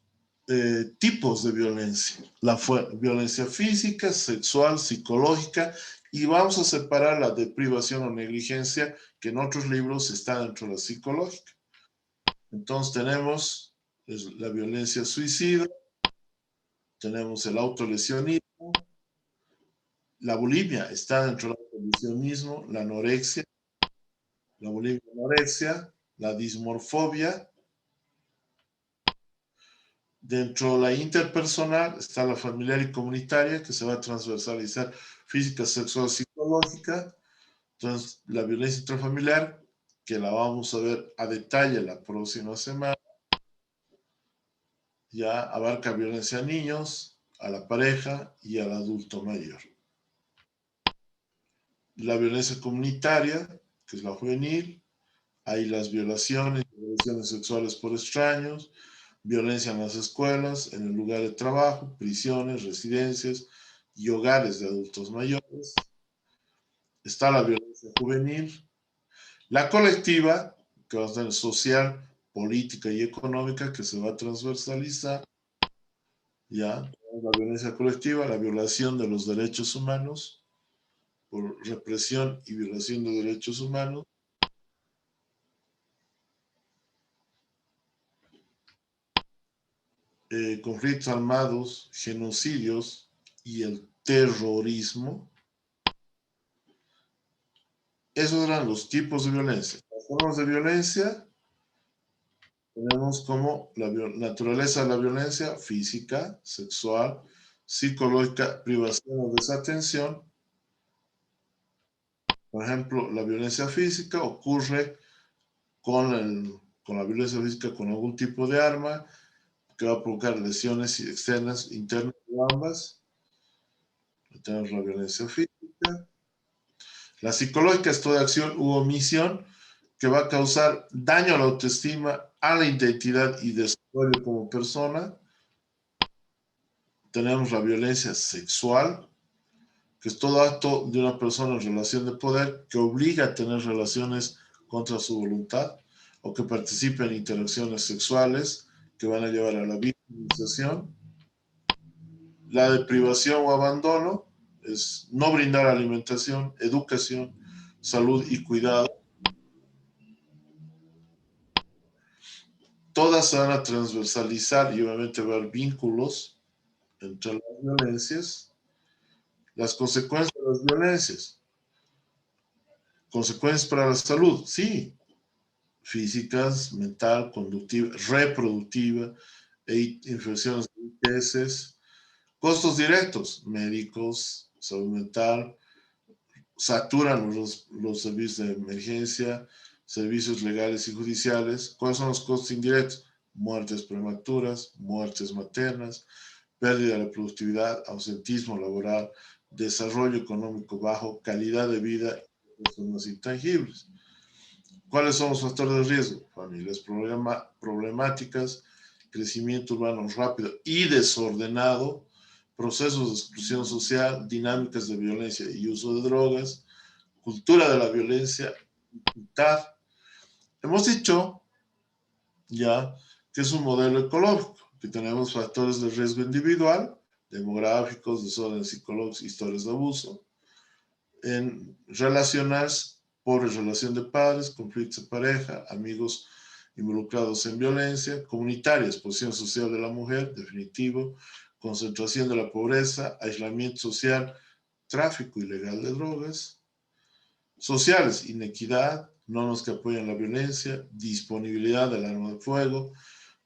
tipos de violencia. La violencia física, sexual, psicológica, y vamos a separar la de privación o negligencia, que en otros libros está dentro de la psicológica. Entonces tenemos la violencia suicida, tenemos el autolesionismo, la bulimia está dentro del autolesionismo, la anorexia, la bulimia anorexia, la dismorfobia. Dentro de la interpersonal está la familiar y comunitaria, que se va a transversalizar física, sexual, psicológica. Entonces, la violencia intrafamiliar, que la vamos a ver a detalle la próxima semana, ya abarca violencia a niños, a la pareja y al adulto mayor. La violencia comunitaria, que es la juvenil, hay las violaciones y agresiones sexuales por extraños, violencia en las escuelas, en el lugar de trabajo, prisiones, residencias y hogares de adultos mayores. Está la violencia juvenil, la colectiva, que va a ser social, política y económica, que se va a transversalizar. Ya, la violencia colectiva, la violación de los derechos humanos, por represión y violación de derechos humanos. Conflictos armados, genocidios y el terrorismo. Esos eran los tipos de violencia. Las formas de violencia tenemos como la naturaleza de la violencia física, sexual, psicológica, privación o desatención. Por ejemplo, la violencia física ocurre con la violencia física con algún tipo de arma que va a provocar lesiones externas, internas de ambas. Tenemos la violencia física. La psicológica es toda acción u omisión que va a causar daño a la autoestima, a la identidad y desarrollo como persona. Tenemos la violencia sexual, que es todo acto de una persona en relación de poder que obliga a tener relaciones contra su voluntad o que participe en interacciones sexuales que van a llevar a la victimización. La de privación o abandono es no brindar alimentación, educación, salud y cuidado. Todas se van a transversalizar y obviamente va a haber vínculos entre las violencias. Las consecuencias de las violencias. Consecuencias para la salud, sí. Físicas, mental, conductiva, reproductiva, infecciones de ITS. Costos directos, médicos, salud mental, saturan los servicios de emergencia, servicios legales y judiciales. ¿Cuáles son los costos indirectos? Muertes prematuras, muertes maternas, pérdida de la productividad, ausentismo laboral, desarrollo económico bajo, calidad de vida y personas intangibles. ¿Cuáles son los factores de riesgo? Familias problemáticas, crecimiento urbano rápido y desordenado, procesos de exclusión social, dinámicas de violencia y uso de drogas, cultura de la violencia, impunidad. Hemos dicho ya que es un modelo ecológico, que tenemos factores de riesgo individual, demográficos, desórdenes psicológicos, historias de abuso, en relacionarse por relación de padres, conflictos de pareja, amigos involucrados en violencia, comunitaria, exposición social de la mujer, definitivo, concentración de la pobreza, aislamiento social, tráfico ilegal de drogas, sociales, inequidad, normas que apoyan la violencia, disponibilidad del arma de fuego,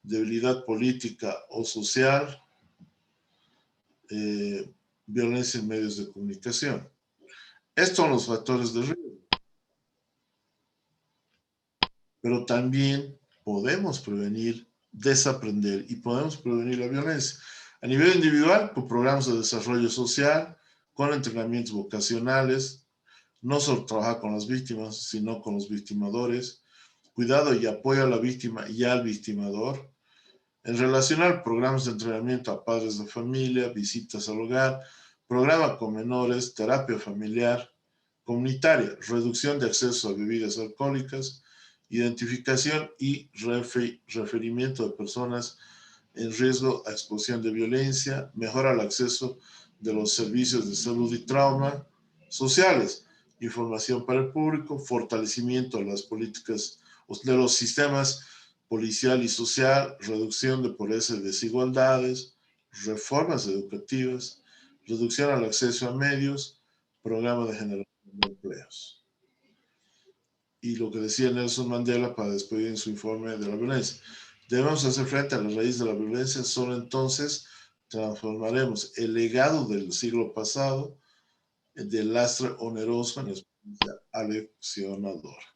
debilidad política o social, violencia en medios de comunicación. Estos son los factores de riesgo. Pero también podemos prevenir, desaprender y podemos prevenir la violencia. A nivel individual, con programas de desarrollo social, con entrenamientos vocacionales, no solo trabajar con las víctimas, sino con los victimadores, cuidado y apoyo a la víctima y al victimador, en relacionar programas de entrenamiento a padres de familia, visitas al hogar, programa con menores, terapia familiar, comunitaria, reducción de acceso a bebidas alcohólicas, identificación y referimiento de personas en riesgo a exposición de violencia, mejora el acceso de los servicios de salud y trauma sociales, información para el público, fortalecimiento de las políticas de los sistemas policial y social, reducción de pobreza y desigualdades, reformas educativas, reducción al acceso a medios, programa de generación de empleos. Y lo que decía Nelson Mandela para despedir en su informe de la violencia. Debemos hacer frente a la raíz de la violencia, solo entonces transformaremos el legado del siglo pasado del lastre oneroso en experiencia aleccionadora.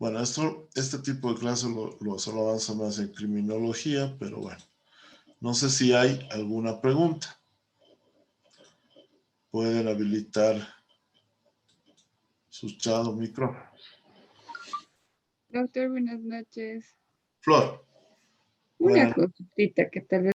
Bueno, este tipo de clases solo avanza más en criminología, pero bueno, no sé si hay alguna pregunta. Pueden habilitar sus chat o micrófono. Doctor, buenas noches. Flor. Una cosita que tal vez